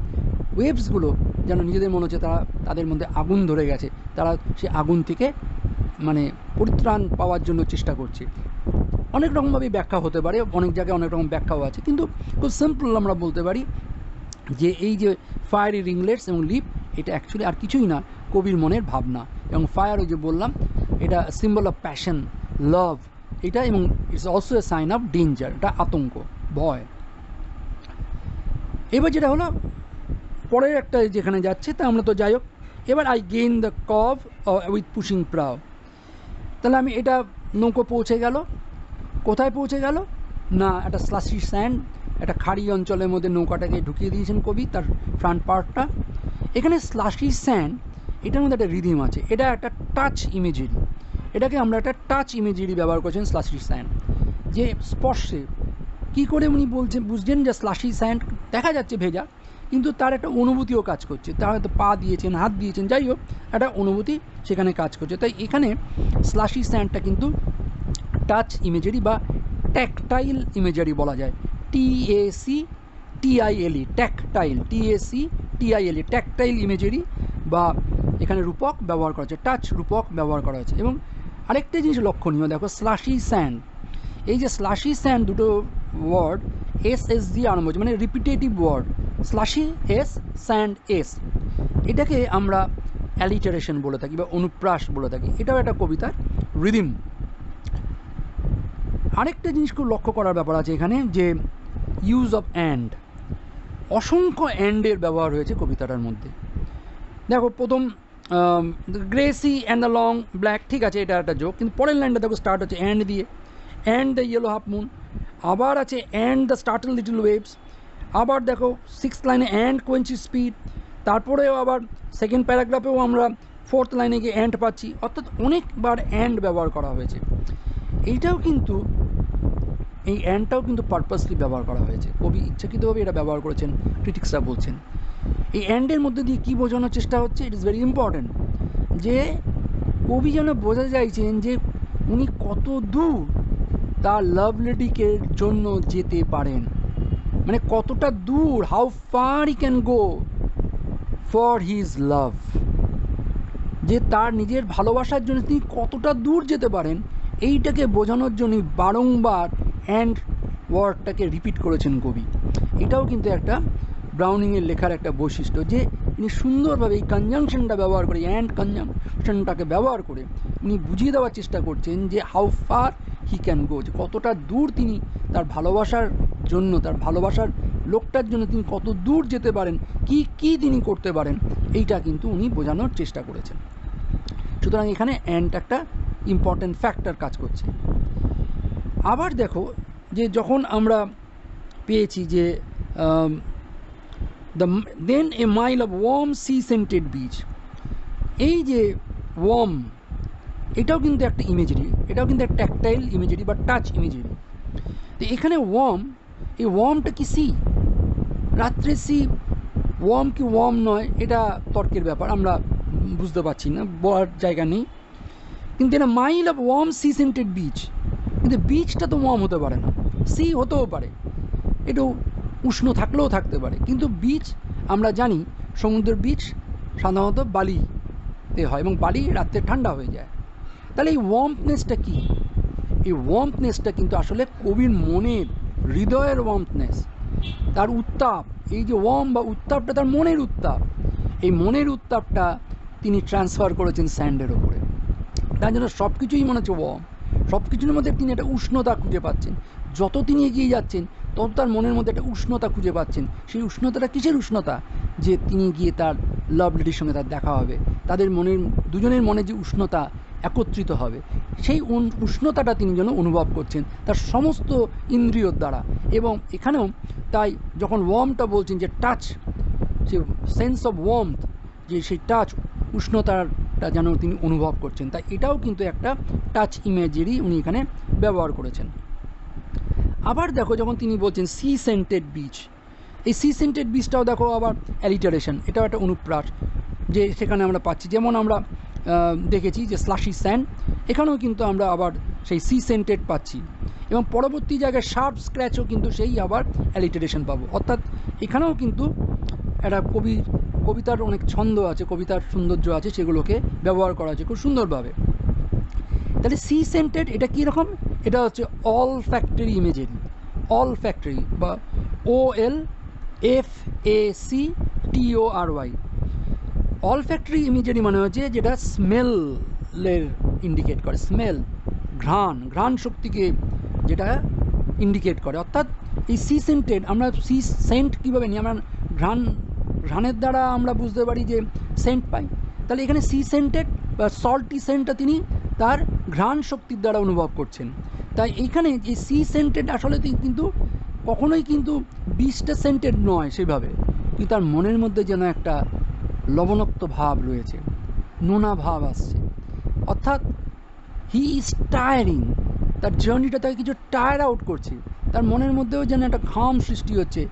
Speaker 1: ওয়েভসগুলো যেন নিজেদের মনে হচ্ছে তাদের মধ্যে আগুন ধরে গেছে, তারা সে আগুন থেকে মানে পরিত্রাণ পাওয়ার জন্য চেষ্টা করছে। অনেক রকমভাবে ব্যাখ্যা হতে পারে, অনেক জায়গায় অনেক রকম ব্যাখ্যাও আছে, কিন্তু খুব সিম্পল আমরা বলতে পারি যে এই যে ফায়ারি রিংলেটস এবং লিপ, এটা অ্যাকচুয়ালি আর কিছুই না, কবির মনের ভাবনা। এবং ফায়ার, ওই যে বললাম, এটা সিম্বল অফ প্যাশন, লাভ এটা, এবং it's also a sign of danger, এটা আতঙ্ক, ভয়। এবার যেটা হলো পরের একটা যেখানে যাচ্ছে, তা আমরা তো যাই হোক, এবার I gain the cove with pushing prow. তাহলে আমি এটা নৌকো পৌঁছে গেল, কোথায় পৌঁছে গেল না, একটা স্লাসি স্যান্ড, একটা খাড়ি অঞ্চলের মধ্যে নৌকাটাকে ঢুকিয়ে দিয়েছেন কবি, তার ফ্রন্ট পার্টটা। এখানে স্লাসি স্যান্ড, এটার মধ্যে একটা রিদিম আছে, এটা একটা টাচ ইমেজেরি, এটাকে আমরা একটা টাচ ইমেজেরি ব্যবহার করছেন স্লাসি স্যান্ড, যে স্পর্শে কী করে উনি বুঝছেন যে স্লাসি স্যান্ড দেখা যাচ্ছে ভেজা, কিন্তু তার একটা অনুভূতিও কাজ করছে, তার হয়তো পা দিয়েছেন, হাত দিয়েছেন, যাই হোক একটা অনুভূতি সেখানে কাজ করছে। তাই এখানে স্লাসি স্যান্ডটা কিন্তু টাচ ইমেজারি বা ট্যাকটাইল ইমেজারি বলা যায়, TACTILE, tactile, TACTILE, tactile imagery, বা এখানে রূপক ব্যবহার করা হয়েছে, টাচ রূপক ব্যবহার করা হয়েছে। এবং আরেকটা জিনিস লক্ষণীয়, দেখো স্লাসি স্যান্ড, এই যে স্লাসি স্যান্ড দুটো ওয়ার্ড SS দিয়ে আরম্ভ হচ্ছে, মানে repetitive word, slushy S, sand S, এটাকে আমরা অ্যালিটারেশন বলে থাকি বা অনুপ্রাস বলে থাকি, এটাও একটা কবিতার রিদিম। আরেকটা জিনিস খুব লক্ষ্য করার ব্যাপার আছে এখানে, যে ইউজ অফ অ্যান্ড, অসংখ্য অ্যান্ডের ব্যবহার হয়েছে কবিতাটার মধ্যে। দেখো প্রথম grey sea and the long black, ঠিক আছে, এটা একটা জোক, কিন্তু পরের লাইনটা দেখো স্টার্ট হচ্ছে অ্যান্ড দিয়ে, and the yellow half moon, আবার আছে and the startle little waves, আবার দেখো 6th লাইনে অ্যান্ড কোয়েঞ্চি স্পিড, তারপরেও আবার সেকেন্ড প্যারাগ্রাফেও আমরা 4th লাইনে গিয়ে অ্যান্ড পাচ্ছি, অর্থাৎ অনেকবার অ্যান্ড ব্যবহার করা হয়েছে। এইটাও কিন্তু, এই অ্যান্ডটাও কিন্তু পারপাসলি ব্যবহার করা হয়েছে, কবি ইচ্ছাকৃতভাবে এটা ব্যবহার করেছেন, ক্রিটিক্সরা বলছেন। এই অ্যান্ডের মধ্যে দিয়ে কী বোঝানোর চেষ্টা হচ্ছে, ইট ইজ ভেরি ইম্পর্ট্যান্ট, যে কবি যেন বোঝা চাইছেন যে উনি কত দূর তার লাভ লেডিকে জন্য যেতে পারেন, মানে কতটা দূর, how far he can go for his love, যে তার নিজের ভালোবাসার জন্য তিনি কতটা দূর যেতে পারেন, এইটাকে বোঝানোর জন্যই বারংবার অ্যান্ড ওয়ার্ডটাকে রিপিট করেছেন কবি। এটাও কিন্তু একটা ব্রাউনিংয়ের লেখার একটা বৈশিষ্ট্য, যে তিনি সুন্দরভাবে এই কনজাংশনটা ব্যবহার করে, অ্যান্ড কনজাংশনটাকে ব্যবহার করে উনি বুঝিয়ে দেওয়ার চেষ্টা করছেন যে how far he can go, যে কতটা দূর তিনি তার ভালোবাসার জন্য, তার ভালোবাসার লোকটার জন্য তিনি কত দূর যেতে পারেন, কি কি তিনি করতে পারেন, এইটা কিন্তু উনি বোঝানোর চেষ্টা করেছেন। সুতরাং এখানে অ্যান্ড একটা ইম্পর্ট্যান্ট ফ্যাক্টর কাজ করছে। আবার দেখো যে যখন আমরা পেয়েছি যে then a mile of warm sea scented beach. এই যে ওয়ার্ম, এটাও কিন্তু একটা ইমেজেরি, এটাও কিন্তু একটা ট্যাকটাইল ইমেজেরি বা টাচ ইমেজেরি। তো এখানে ওয়ার্ম, এই ওয়ার্মটা কি সি? রাত্রে সি ওয়ার্ম কি ওয়ার্ম নয়, এটা তর্কের ব্যাপার, আমরা বুঝতে পারছি না, বলার জায়গা নেই। কিন্তু এটা mile of warm sea scented beach, কিন্তু বিচটা তো ওয়ার্ম হতে পারে না, সি হতেও পারে, একটু উষ্ণ থাকলেও থাকতে পারে, কিন্তু বিচ আমরা জানি সমুদ্রের বিচ সাধারণত বালিতে হয় এবং বালি রাত্রে ঠান্ডা হয়ে যায়। তাহলে এই ওয়ার্মনেসটা কী? এই ওয়ার্মনেসটা কিন্তু আসলে কবির মনের, হৃদয়ের ওয়ার্মনেস, তার উত্তাপ। এই যে ওয়ার্ম বা উত্তাপটা তার মনের উত্তাপ, এই মনের উত্তাপটা তিনি ট্রান্সফার করেছেন স্যান্ডের ওপরে। তার জন্য সব কিছুই মনে হচ্ছে ওয়ার্ম, সব কিছুর মধ্যে তিনি একটা উষ্ণতা খুঁজে পাচ্ছেন। যত তিনি এগিয়ে যাচ্ছেন তত তার মনের মধ্যে একটা উষ্ণতা খুঁজে পাচ্ছেন। সেই উষ্ণতাটা কিসের উষ্ণতা? যে তিনি গিয়ে তার লাভ লেডির সঙ্গে তার দেখা হবে, তাদের মনের, দুজনের মনে যে উষ্ণতা একত্রিত হবে, সেই উষ্ণতাটা তিনি যেন অনুভব করছেন তার সমস্ত ইন্দ্রিয়র দ্বারা। এবং এখানেও তাই যখন ওয়ার্মটা বলছেন যে touch, say sense of warmth, যে সেই টাচ উষ্ণতাটা যেন তিনি অনুভব করছেন, তাই এটাও কিন্তু একটা টাচ ইমেজেরই উনি এখানে ব্যবহার করেছেন। আবার দেখো যখন তিনি বলছেন সি সেন্টেড বিচ, এই সি সেন্টেড বিচটাও দেখো আবার অ্যালিটারেশন, এটাও একটা অনুপ্রাস যে সেখানে আমরা পাচ্ছি। যেমন আমরা দেখেছি যে স্লাশি স্যান্ড, এখানেও কিন্তু আমরা আবার সেই সি সেন্টেড পাচ্ছি, এবং পরবর্তী জায়গায় শার্প স্ক্র্যাচও কিন্তু সেই আবার অ্যালিটারেশন পাবো। অর্থাৎ এখানেও কিন্তু একটা কবিতার অনেক ছন্দ আছে, কবিতার সৌন্দর্য আছে, সেগুলোকে ব্যবহার করা আছে খুব সুন্দরভাবে। তাহলে সি সেন্টেড এটা কীরকম? এটা হচ্ছে অল ফ্যাক্টরি ইমেজেরি, অল ফ্যাক্টরি বা OLFACTORY। অল ফ্যাক্টরি ইমেজেরি মানে হচ্ছে যেটা স্মেলের ইন্ডিকেট করে, স্মেল, ঘ্রাণ শক্তিকে যেটা ইন্ডিকেট করে। অর্থাৎ এই সি সেন্টেড, আমরা সি সেন্ট কীভাবে নিই? আমরা ঘ্রাণের দ্বারা আমরা বুঝতে পারি যে সেন্ট পাই। তাহলে এখানে সি সেন্টেড বা সল্টি সেন্টটা তিনি তার ঘ্রাণ শক্তির দ্বারা অনুভব করছেন। তাই এইখানে এই সি সেন্টেড আসলে কিন্তু কখনোই কিন্তু বিষটা সেন্টেড নয় সেভাবে, কিন্তু তার মনের মধ্যে যেন একটা লবণাক্ত ভাব রয়েছে, নোনা ভাব আসছে। অর্থাৎ হি ইজ টায়ারিং, তার জার্নিটা তাকে কিছু টায়ার আউট করছে, তার মনের মধ্যেও যেন একটা ঘাম সৃষ্টি হচ্ছে।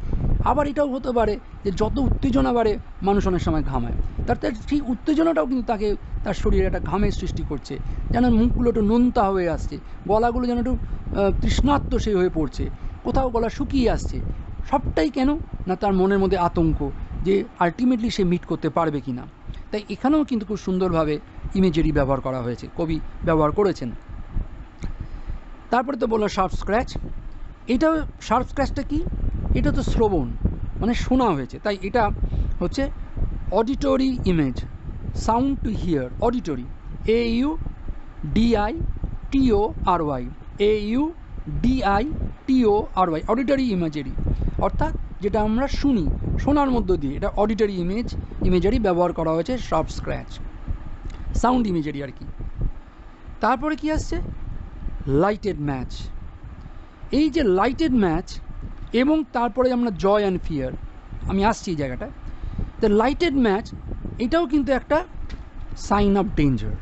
Speaker 1: আবার এটাও হতে পারে যে যত উত্তেজনা বাড়ে মানুষ অনেক সময় ঘামায়, তার সেই উত্তেজনাটাও কিন্তু তাকে তার শরীরে একটা ঘামের সৃষ্টি করছে, যেন মুখগুলো একটু নোনতা হয়ে আসছে, গলাগুলো যেন একটু তৃষ্ণার্ত সে হয়ে পড়ছে, কোথাও গলা শুকিয়ে আসছে। সবটাই কেন না তার মনের মধ্যে আতঙ্ক যে আলটিমেটলি সে মিট করতে পারবে কি না। তাই এখানেও কিন্তু খুব সুন্দরভাবে ইমেজেরি ব্যবহার করা হয়েছে, কবি ব্যবহার করেছেন। তারপরে তো বললো শার্প স্ক্র্যাচ, এটাও শার্প স্ক্র্যাচটা কি? এটা তো শ্রবণ, মানে শোনা হয়েছে, তাই এটা হচ্ছে auditory image, sound to hear, auditory, AUDITORY, AUDITORY, auditory imagery. অর্থাৎ যেটা আমরা শুনি, শোনার মধ্য দিয়ে, এটা অডিটরি ইমেজারি ব্যবহার করা হয়েছে শার্প স্ক্র্যাচ, সাউন্ড ইমেজেরি আর কি। তারপরে কি আসছে? Lighted match. এই যে লাইটেড ম্যাচ এবং তারপরে আমরা জয় অ্যান্ড ফিয়ার, আমি আসছি এই জায়গাটায়। তো লাইটেড ম্যাচ এটাও কিন্তু একটা sign of danger,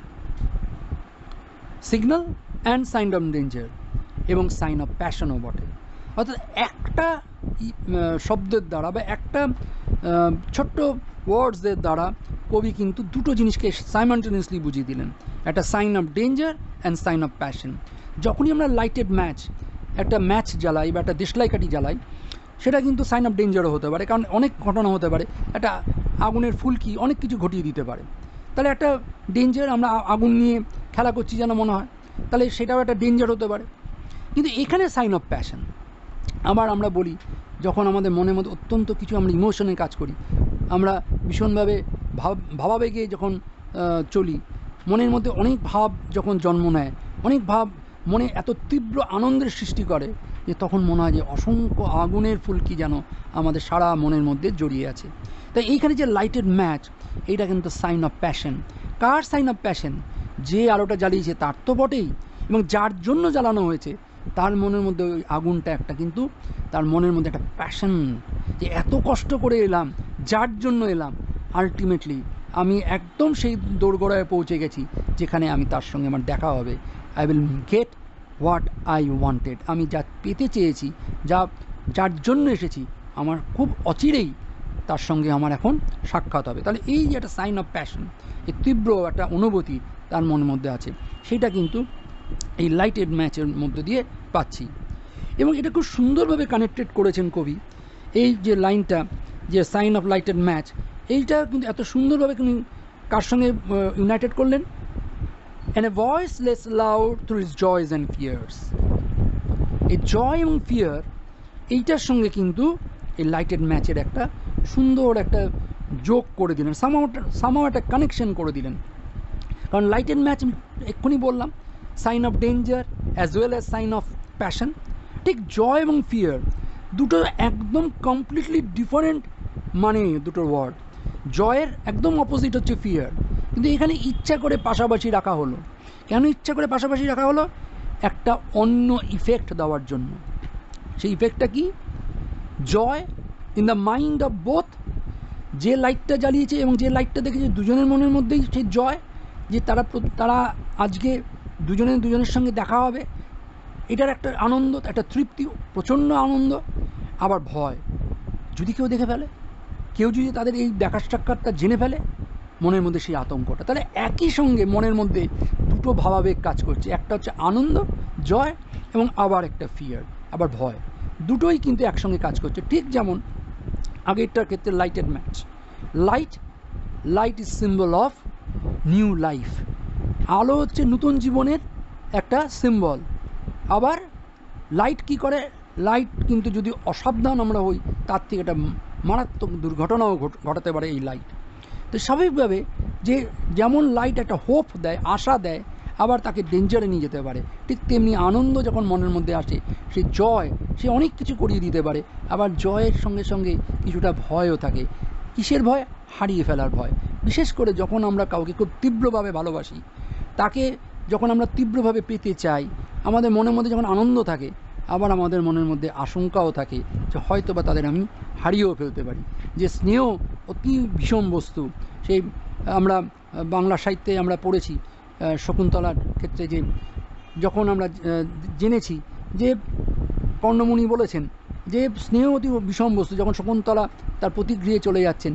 Speaker 1: signal and sign of danger এবং সাইন অফ প্যাশনও বটে। অর্থাৎ একটা শব্দের দ্বারা বা একটা ছোট্ট ওয়ার্ডসদের দ্বারা কবি কিন্তু দুটো জিনিসকে সাইমালটেনিয়াসলি বুঝিয়ে দিলেন, একটা sign of danger and sign of passion. যখনই আমরা লাইটেড ম্যাচ, একটা ম্যাচ জ্বালাই বা একটা দেশলাই কাঠি জ্বালাই, সেটা কিন্তু সাইন অফ ডেঞ্জারও হতে পারে, কারণ অনেক ঘটনা হতে পারে, একটা আগুনের ফুলকি অনেক কিছু ঘটিয়ে দিতে পারে। তাহলে একটা ডেঞ্জার, আমরা আগুন নিয়ে খেলা করছি যেন মনে হয়, তাহলে সেটাও একটা ডেঞ্জার হতে পারে। কিন্তু এখানে সাইন অফ প্যাশন। আবার আমরা বলি যখন আমাদের মনের মধ্যে অত্যন্ত কিছু আমরা ইমোশনে কাজ করি, আমরা ভীষণভাবে ভাবাবেগে যখন চলি, মনের মধ্যে অনেক ভাব যখন জন্ম নেয়, অনেক ভাব মনে এত তীব্র আনন্দের সৃষ্টি করে যে তখন মনে হয় যে অসংখ্য আগুনের ফুলকি যেন আমাদের সারা মনের মধ্যে জড়িয়ে আছে। তাই এইখানে যে লাইটেড ম্যাচ, এইটা কিন্তু সাইন অফ প্যাশন। কার সাইন অফ প্যাশন? যে আলোটা জ্বালিয়েছে তার তো বটেই, এবং যার জন্য জ্বালানো হয়েছে তার মনের মধ্যে ওই আগুনটা একটা কিন্তু তার মনের মধ্যে একটা প্যাশন, যে এত কষ্ট করে এলাম যার জন্য এলাম আলটিমেটলি আমি একদম সেই দোরগোড়ায় পৌঁছে গেছি যেখানে আমি তার সঙ্গে আমার দেখা হবে। I will get what I wanted. আমি যা পেতে চেয়েছি, যার জন্য এসেছি, আমার খুব অচিরেই তার সঙ্গে আমার এখন সাক্ষাৎ হবে। তাহলে এই যে একটা সাইন অফ প্যাশন, এই তীব্র একটা অনুভূতি তার মনের মধ্যে আছে, সেটা কিন্তু এই লাইটেড ম্যাচের মধ্যে দিয়ে পাচ্ছি। এবং এটা খুব সুন্দরভাবে কানেক্টেড করেছেন কবি। এই যে লাইনটা, যে সাইন অফ লাইটেড ম্যাচ, এইটা কিন্তু এত সুন্দরভাবে তিনি কার সঙ্গে ইউনাইটেড করলেন? And a voice less loud through his joys and fears. এই জয় এবং ফিয়ার এইটার সঙ্গে কিন্তু এই লাইটেড ম্যাচের একটা সুন্দর একটা যোগ করে দিলেন, সামহাও একটা কানেকশন করে দিলেন। কারণ লাইটেড ম্যাচ এক্ষুনি বললাম sign of danger as well as sign of passion. ঠিক জয় এবং ফিয়ার দুটো একদম কমপ্লিটলি ডিফারেন্ট, মানে দুটোর ওয়ার্ড। জয়ের একদম অপোজিট হচ্ছে ফিয়ার, কিন্তু এখানে ইচ্ছা করে পাশাপাশি রাখা হলো। কেন ইচ্ছা করে পাশাপাশি রাখা হলো? একটা অন্য ইফেক্ট দেওয়ার জন্য। সেই ইফেক্টটা কি? Joy in the mind of both. যে লাইটটা জ্বালিয়েছে এবং যে লাইটটা দেখেছে, দুজনের মনের মধ্যেই সেই জয়, যে তারা আজকে দুজনের সঙ্গে দেখা হবে, এটার একটা আনন্দ, একটা তৃপ্তি, প্রচণ্ড আনন্দ। আবার ভয়, যদি কেউ দেখে ফেলে, কেউ যদি তাদের এই দেখা সাক্ষাৎটা জেনে ফেলে, মনের মধ্যে সেই আতঙ্কটা। তাহলে একই সঙ্গে মনের মধ্যে দুটো ভাবাবেগ কাজ করছে, একটা হচ্ছে আনন্দ, জয়, এবং আবার একটা ফিয়ার, আবার ভয়, দুটোই কিন্তু একসঙ্গে কাজ করছে। ঠিক যেমন আগেরটার ক্ষেত্রে lighted match, light is symbol of new life. আলো হচ্ছে নতুন জীবনের একটা সিম্বল। আবার লাইট কি করে? লাইট কিন্তু যদি অসাবধান আমরা হই, তার থেকে একটা মারাত্মক দুর্ঘটনাও ঘটাতে পারে এই লাইট। তো স্বাভাবিকভাবে যেমন লাইট একটা হোপ দেয়, আশা দেয়, আবার তাকে ডেঞ্জারে নিয়ে যেতে পারে, ঠিক তেমনি আনন্দ যখন মনের মধ্যে আসে, সেই জয়, সে অনেক কিছু করিয়ে দিতে পারে। আবার জয়ের সঙ্গে সঙ্গে কিছুটা ভয়ও থাকে। কিসের ভয়? হারিয়ে ফেলার ভয়। বিশেষ করে যখন আমরা কাউকে খুব তীব্রভাবে ভালোবাসি, তাকে যখন আমরা তীব্রভাবে পেতে চাই, আমাদের মনের মধ্যে যখন আনন্দ থাকে, আবার আমাদের মনের মধ্যে আশঙ্কাও থাকে যে হয়তো বা তাদের আমি হারিয়েও ফেলতে পারি। যে স্নেহ অতি ভীষণ বস্তু, সেই আমরা বাংলা সাহিত্যে আমরা পড়েছি শকুন্তলার ক্ষেত্রে, যে যখন আমরা জেনেছি যে কর্ণমুনি বলেছেন যে স্নেহ অতি বিষম বস্তু। যখন শকুন্তলা তার প্রতিগৃহে চলে যাচ্ছেন,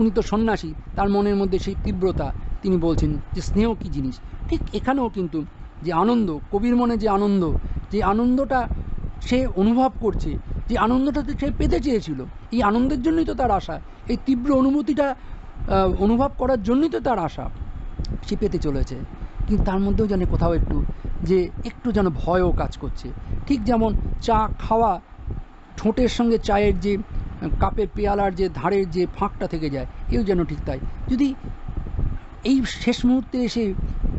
Speaker 1: উনি তো সন্ন্যাসী, তার মনের মধ্যে সেই তীব্রতা, তিনি বলছেন যে স্নেহ কী জিনিস। ঠিক এখানেও কিন্তু যে আনন্দ, কবির মনে যে আনন্দটা সে অনুভব করছে, যে আনন্দটা সে পেতে চেয়েছিল, এই আনন্দের জন্যই তো তার আশা, এই তীব্র অনুভূতিটা অনুভব করার জন্যই তো তার আশা, সে পেতে চলেছে। কিন্তু তার মধ্যেও যেন কোথাও একটু যেন ভয়ও কাজ করছে। ঠিক যেমন চা খাওয়া, ঠোঁটের সঙ্গে চায়ের যে কাপের পেয়ালার যে ধারের যে ফাঁকটা থেকে যায়, এও যেন ঠিক তাই। যদি এই শেষ মুহূর্তে এসে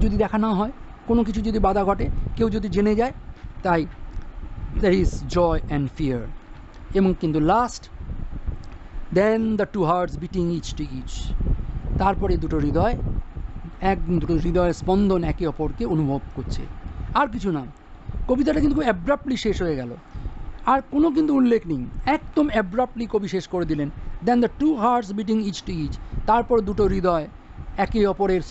Speaker 1: যদি দেখা না হয়, কোনো কিছু যদি বাধা ঘটে, কেউ যদি জেনে যায়, তাই there is joy and fear. এবং কিন্তু last, then the two hearts beating each to each, তারপরে দুটো হৃদয়ের স্পন্দন একে অপরকে অনুভব করছে। আর কিছু না, কবিতাটা কিন্তু খুব অ্যাব্রাপ্টলি শেষ হয়ে গেল, আর কোনো কিন্তু উল্লেখ নেই, একদম অ্যাব্রাপ্টলি কবি শেষ করে দিলেন। Then the two hearts beating each to each, তারপর দুটো হৃদয় একে অপরের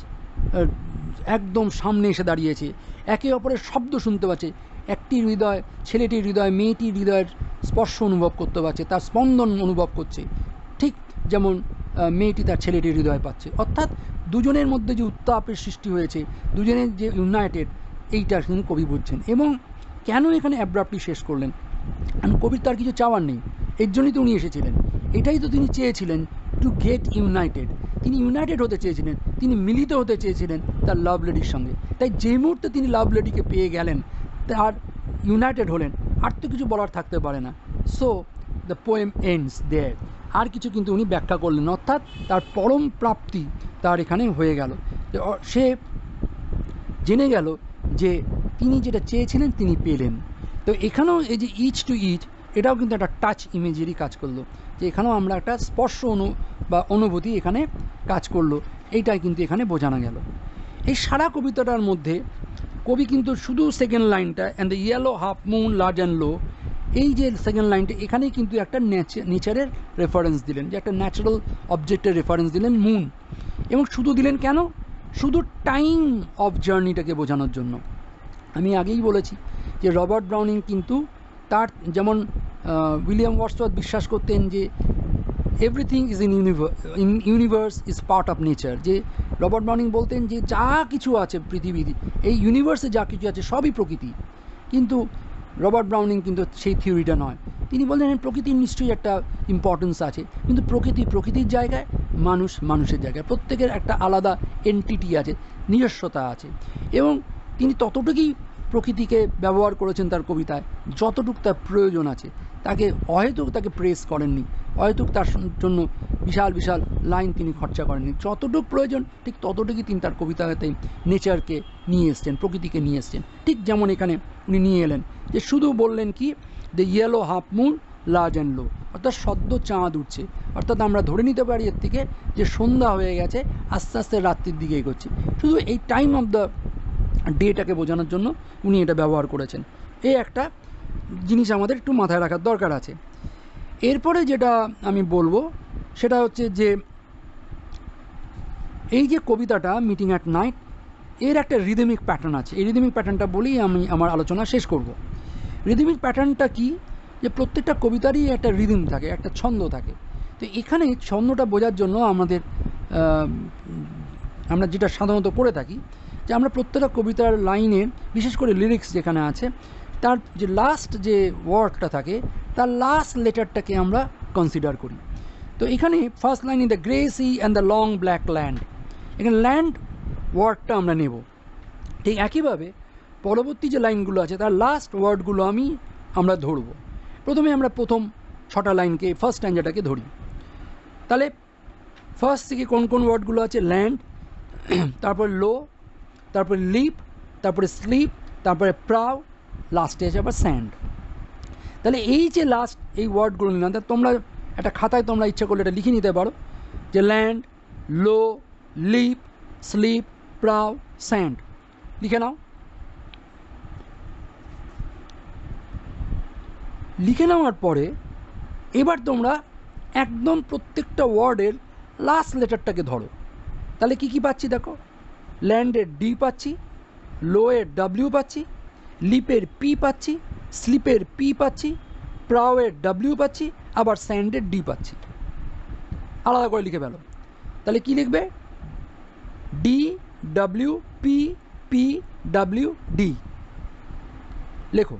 Speaker 1: একদম সামনে এসে দাঁড়িয়েছে, একে অপরের শব্দ শুনতে পাচ্ছে। একটি হৃদয়, ছেলেটির হৃদয় মেয়েটির হৃদয়ের স্পর্শ অনুভব করতে পারছে, তার স্পন্দন অনুভব করছে, ঠিক যেমন মেয়েটি তার ছেলেটির হৃদয় পাচ্ছে। অর্থাৎ দুজনের মধ্যে যে উত্তাপের সৃষ্টি হয়েছে, দুজনের যে ইউনাইটেড, এইটা কিন্তু কবি বুঝছেন। এবং কেন এখানে অ্যাব্রাপ্টলি শেষ করলেন? কারণ কবির তার কিছু চাওয়ার নেই, এর জন্যই তো উনি এসেছিলেন, এটাই তো তিনি চেয়েছিলেন, টু গেট ইউনাইটেড। তিনি ইউনাইটেড হতে চেয়েছিলেন, তিনি মিলিত হতে চেয়েছিলেন তার লাভ লেডির সঙ্গে। তাই যেই মুহূর্তে তিনি লাভ লেডিকে পেয়ে গেলেন, তার ইউনাইটেড হলেন, আর তো কিছু বলার থাকতে পারে না। সো দ্য পোয়েম এন্ডস দেয়ার। আর কিছু কিন্তু উনি ব্যাখ্যা করলেন, অর্থাৎ তার পরম প্রাপ্তি তার এখানে হয়ে গেল। সে জেনে গেল যে তিনি যেটা চেয়েছিলেন তিনি পেলেন। তো এখানেও এই যে ইচ টু ইচ, এটাও কিন্তু একটা টাচ ইমেজেরই কাজ করলো, যে এখানেও আমরা একটা স্পর্শ অনুভূতি এখানে কাজ করলো, এইটাই কিন্তু এখানে বোঝানো গেল। এই সারা কবিতাটার মধ্যে কবি কিন্তু শুধু সেকেন্ড লাইনটা, and the yellow half moon large and লো, এই যে সেকেন্ড লাইনটা, এখানেই কিন্তু একটা নেচারের রেফারেন্স দিলেন, যে একটা ন্যাচারাল অবজেক্টের রেফারেন্স দিলেন, মুন। এবং শুধু দিলেন কেন? শুধু টাইম অফ জার্নিটাকে বোঝানোর জন্য। আমি আগেই বলেছি যে রবার্ট ব্রাউনিং কিন্তু তার, যেমন উইলিয়াম ওয়ার্ডসওয়ার্থ বিশ্বাস করতেন যে everything is in universe is part of nature, যে রবার্ট ব্রাউনিং বলতেন যে যা কিছু আছে পৃথিবীর, এই ইউনিভার্সে যা কিছু আছে সবই প্রকৃতি। কিন্তু রবার্ট ব্রাউনিং কিন্তু সেই থিওরিটা নয়। তিনি বললেন প্রকৃতির নিশ্চয়ই একটা ইম্পর্টেন্স আছে, কিন্তু প্রকৃতির জায়গায়, মানুষ মানুষের জায়গায়, প্রত্যেকের একটা আলাদা এন্টিটি আছে, নিজস্বতা আছে। এবং তিনি ততটুকুই প্রকৃতিকে ব্যবহার করেছেন তার কবিতায় যতটুকু তার প্রয়োজন আছে। তাকে অহেতুক তাকে প্রেস করেননি, অহেতুক তার জন্য বিশাল বিশাল লাইন তিনি খরচা করেননি। যতটুকু প্রয়োজন ঠিক ততটুকুই তিনি তার কবিতাতে নেচারকে নিয়ে এসছেন, প্রকৃতিকে নিয়ে এসছেন। ঠিক যেমন এখানে উনি নিয়ে এলেন, যে শুধু বললেন কি, the yellow half moon large and লো, অর্থাৎ সদ্য চাঁদ উঠছে, অর্থাৎ আমরা ধরে নিতে পারি এর থেকে যে সন্ধ্যা হয়ে গেছে, আস্তে আস্তে রাত্রির দিকে এগোচ্ছে। শুধু এই টাইম অফ দ্য ডেটাকে বোঝানোর জন্য উনি এটা ব্যবহার করেছেন। এই একটা জিনিস আমাদের একটু মাথায় রাখার দরকার আছে। এরপরে যেটা আমি বলবো সেটা হচ্ছে যে এই যে কবিতাটা মিটিং অ্যাট নাইট, এর একটা রিদমিক প্যাটার্ন আছে। এই রিদমিক প্যাটার্নটা বলেই আমি আমার আলোচনা শেষ করব। রিদমিক প্যাটার্নটা কি? যে প্রত্যেকটা কবিতারই একটা রিদম থাকে, একটা ছন্দ থাকে। তো এখানে ছন্দটা বোঝার জন্য আমরা যেটা সাধারণত করে থাকি, যে আমরা প্রত্যেকটা কবিতার লাইনে, বিশেষ করে লিরিক্স যেখানে আছে, তার যে লাস্ট যে ওয়ার্ডটা থাকে তার লাস্ট লেটারটাকে আমরা কনসিডার করি। তো এখানে first line, in the grey sea and the long black land, এখানে ল্যান্ড ওয়ার্ডটা আমরা নেব। ঠিক একইভাবে পরবর্তী যে লাইনগুলো আছে তার লাস্ট ওয়ার্ডগুলো আমরা ধরব। প্রথমে আমরা প্রথম 6টা লাইনকে, ফার্স্ট স্ট্যাঞ্জাটাকে ধরি। তাহলে ফার্স্ট থেকে কোন কোন ওয়ার্ডগুলো আছে? ল্যান্ড, তারপর লো, তারপরে লিপ, তারপরে স্লিপ, তারপরে প্রাউ, লাস্টে আছে আবার স্যান্ড। তাহলে এই যে লাস্ট এই ওয়ার্ডগুলো নিলাম, তোমরা একটা খাতায় তোমরা ইচ্ছা করলে এটা লিখে নিতে পারো, যে ল্যান্ড, লো, লিপ, স্লিপ, প্রাউ, স্যান্ড। লিখে নাও। লিখে নেওয়ার পরে এবার তোমরা একদম প্রত্যেকটা ওয়ার্ডের লাস্ট লেটারটাকে ধরো। তাহলে কি কি পাচ্ছি দেখো, ল্যান্ডের ডি পাচ্ছি, লোয়ের ডাব্লিউ পাচ্ছি, লিপের পি পাচ্ছি, স্লিপের পি পাচ্ছি, প্রাউয়ের ডাব্লিউ পাচ্ছি, আবার স্যান্ডের ডি পাচ্ছি। আলাদা করে লিখে ফেলো। তাহলে কি লিখবে? D W P, P W D. লেখো।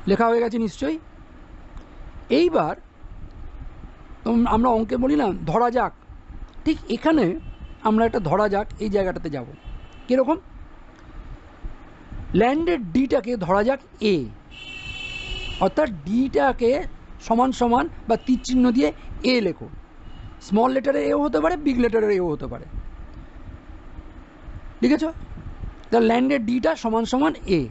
Speaker 1: লেখা হয়ে গেছে নিশ্চয়ই। এইবার আমরা অঙ্কে বলি না ধরা যাক, ঠিক এখানে আমরা একটা ধরা যাক এই জায়গাটাতে যাব। কীরকম? ল্যান্ডের ডিটাকে ধরা যাক এ, অর্থাৎ ডিটাকে সমান সমান বা তীর চিহ্ন দিয়ে এ লেখো। স্মল লেটারে এও হতে পারে, বিগ লেটারের এও হতে পারে। লিখেছ? তাহলে ল্যান্ডের ডিটা সমান সমান এ।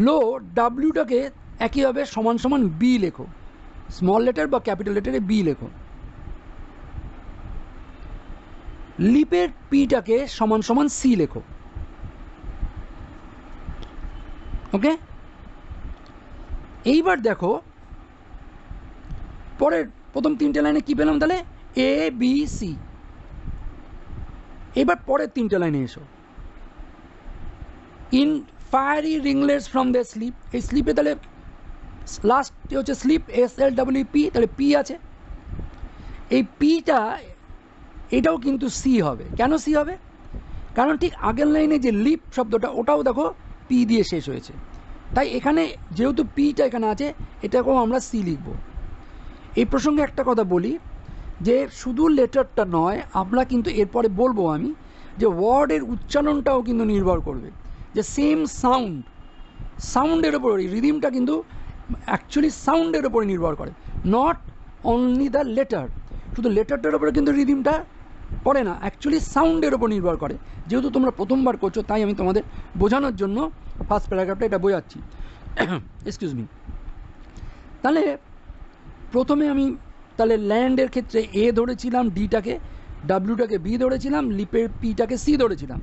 Speaker 1: লো ডাব্লিউটাকে একইভাবে সমান সমান বি লেখো, স্মল লেটার বা ক্যাপিটাল লেটারে বি লেখো। লিপের পিটাকে সমান সমান সি লেখো। ওকে, এইবার দেখো পরের প্রথম 3টে লাইনে কি পেলাম? তাহলে এ বি সি। এবার পরের 3টে লাইনে এসো। In fiery ringlets from the slip, এই স্লিপে তাহলে লাস্ট হচ্ছে স্লিপ, SLWP, তাহলে পি আছে। এই পিটা এটাও কিন্তু সি হবে। কেন সি হবে? কারণ ঠিক আগের লাইনে যে লিপ শব্দটা ওটাও দেখো পি দিয়ে শেষ হয়েছে, তাই এখানে যেহেতু পিটা এখানে আছে এটাকেও আমরা সি লিখব। এই প্রসঙ্গে একটা কথা বলি, যে শুধু লেটারটা নয়, আমরা কিন্তু এরপরে বলবো আমি, যে ওয়ার্ডের উচ্চারণটাও কিন্তু নির্ভর করবে। যে সেম সাউন্ডের ওপর, রিদিমটা কিন্তু অ্যাকচুয়ালি সাউন্ডের ওপরে নির্ভর করে, নট অনলি দ্য লেটার। শুধু লেটারটার ওপরে কিন্তু রিদিমটা পড়ে না, অ্যাকচুয়ালি সাউন্ডের ওপর নির্ভর করে। যেহেতু তোমরা প্রথমবার করছো তাই আমি তোমাদের বোঝানোর জন্য ফার্স্ট প্যারাগ্রাফটা এটা বোঝাচ্ছি। Excuse me. তাহলে প্রথমে আমি তাহলে ল্যান্ডের ক্ষেত্রে এ ধরেছিলাম ডিটাকে, ডাব্লিউটাকে বি ধরেছিলাম, লিপের পিটাকে সি ধরেছিলাম।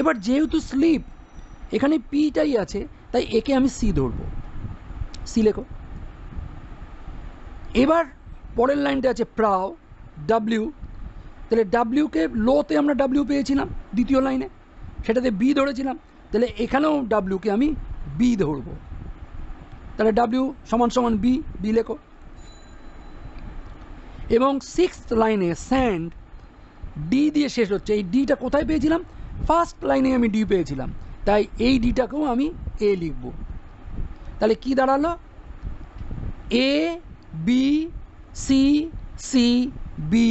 Speaker 1: এবার যেহেতু স্লিপ এখানে পিটাই আছে, তাই একে আমি সি ধরব, সি লেখো। এবার পরের লাইনটা আছে প্রাও, ডাব্লিউ, তাহলে ডাব্লিউকে লোতে আমরা ডাব্লিউ পেয়েছিলাম দ্বিতীয় লাইনে, সেটাতে বি ধরেছিলাম, তাহলে এখানেও ডাব্লিউকে আমি বি ধরব, তাহলে ডাব্লিউ সমান সমান বি, বি লেখো। এবং সিক্সথ লাইনে স্যান্ড, ডি দিয়ে শেষ হচ্ছে, এই ডিটা কোথায় পেয়েছিলাম? ফার্স্ট লাইনে আমি ডি পেয়েছিলাম, তাই এই ডিটাকেও আমি এ লিখব। তাহলে কি দাঁড়ালো? এ বি সি, সি বি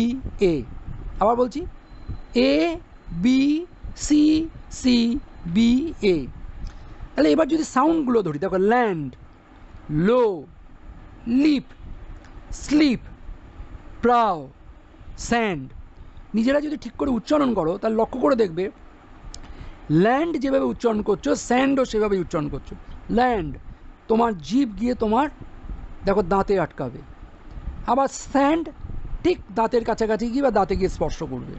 Speaker 1: এ। আবার বলছি, এ বি সি, সি বি এ। তাহলে এবার যদি সাউন্ডগুলো ধরি, দেখো ল্যান্ড, লো, লিপ, স্লিপ, প্রাও, স্যান্ড, নিজেরা যদি ঠিক করে উচ্চারণ করো তাহলে লক্ষ্য করে দেখবে ল্যান্ড যেভাবে উচ্চারণ করছো স্যান্ডও সেভাবেই উচ্চারণ করছো। ল্যান্ড, তোমার জিভ গিয়ে তোমার দেখো দাঁতে আটকাবে, আবার স্যান্ড ঠিক দাঁতের কাছাকাছি গিয়ে বা দাঁতে গিয়ে স্পর্শ করবে।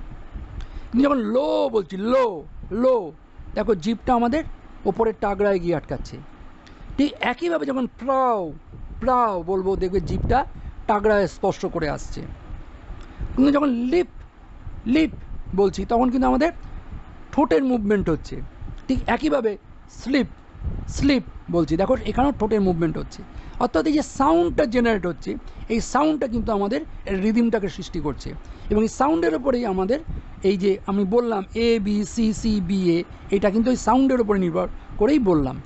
Speaker 1: যখন লো বলছি, লো, লো, দেখো জিভটা আমাদের ওপরের টাগড়ায় গিয়ে আটকাচ্ছে। ঠিক একইভাবে যখন প্রাও, প্রাও বলবো, দেখবে জিভটা টাগড়ায় স্পর্শ করে আসছে। কিন্তু যখন লিপ, লিপ বলছি তখন কিন্তু আমাদের ঠোঁটের মুভমেন্ট হচ্ছে। ঠিক একইভাবে স্লিপ, স্লিপ বলছি, দেখো এখানেও ঠোঁটের মুভমেন্ট হচ্ছে। অর্থাৎ এই যে সাউন্ডটা জেনারেট হচ্ছে, এই সাউন্ডটা কিন্তু আমাদের রিদিমটাকে সৃষ্টি করছে, এবং এই সাউন্ডের ওপরেই আমাদের এই যে আমি বললাম এ বি সি, সি বি এ, এটা কিন্তু এই সাউন্ডের ওপরে নির্ভর করেই বললাম।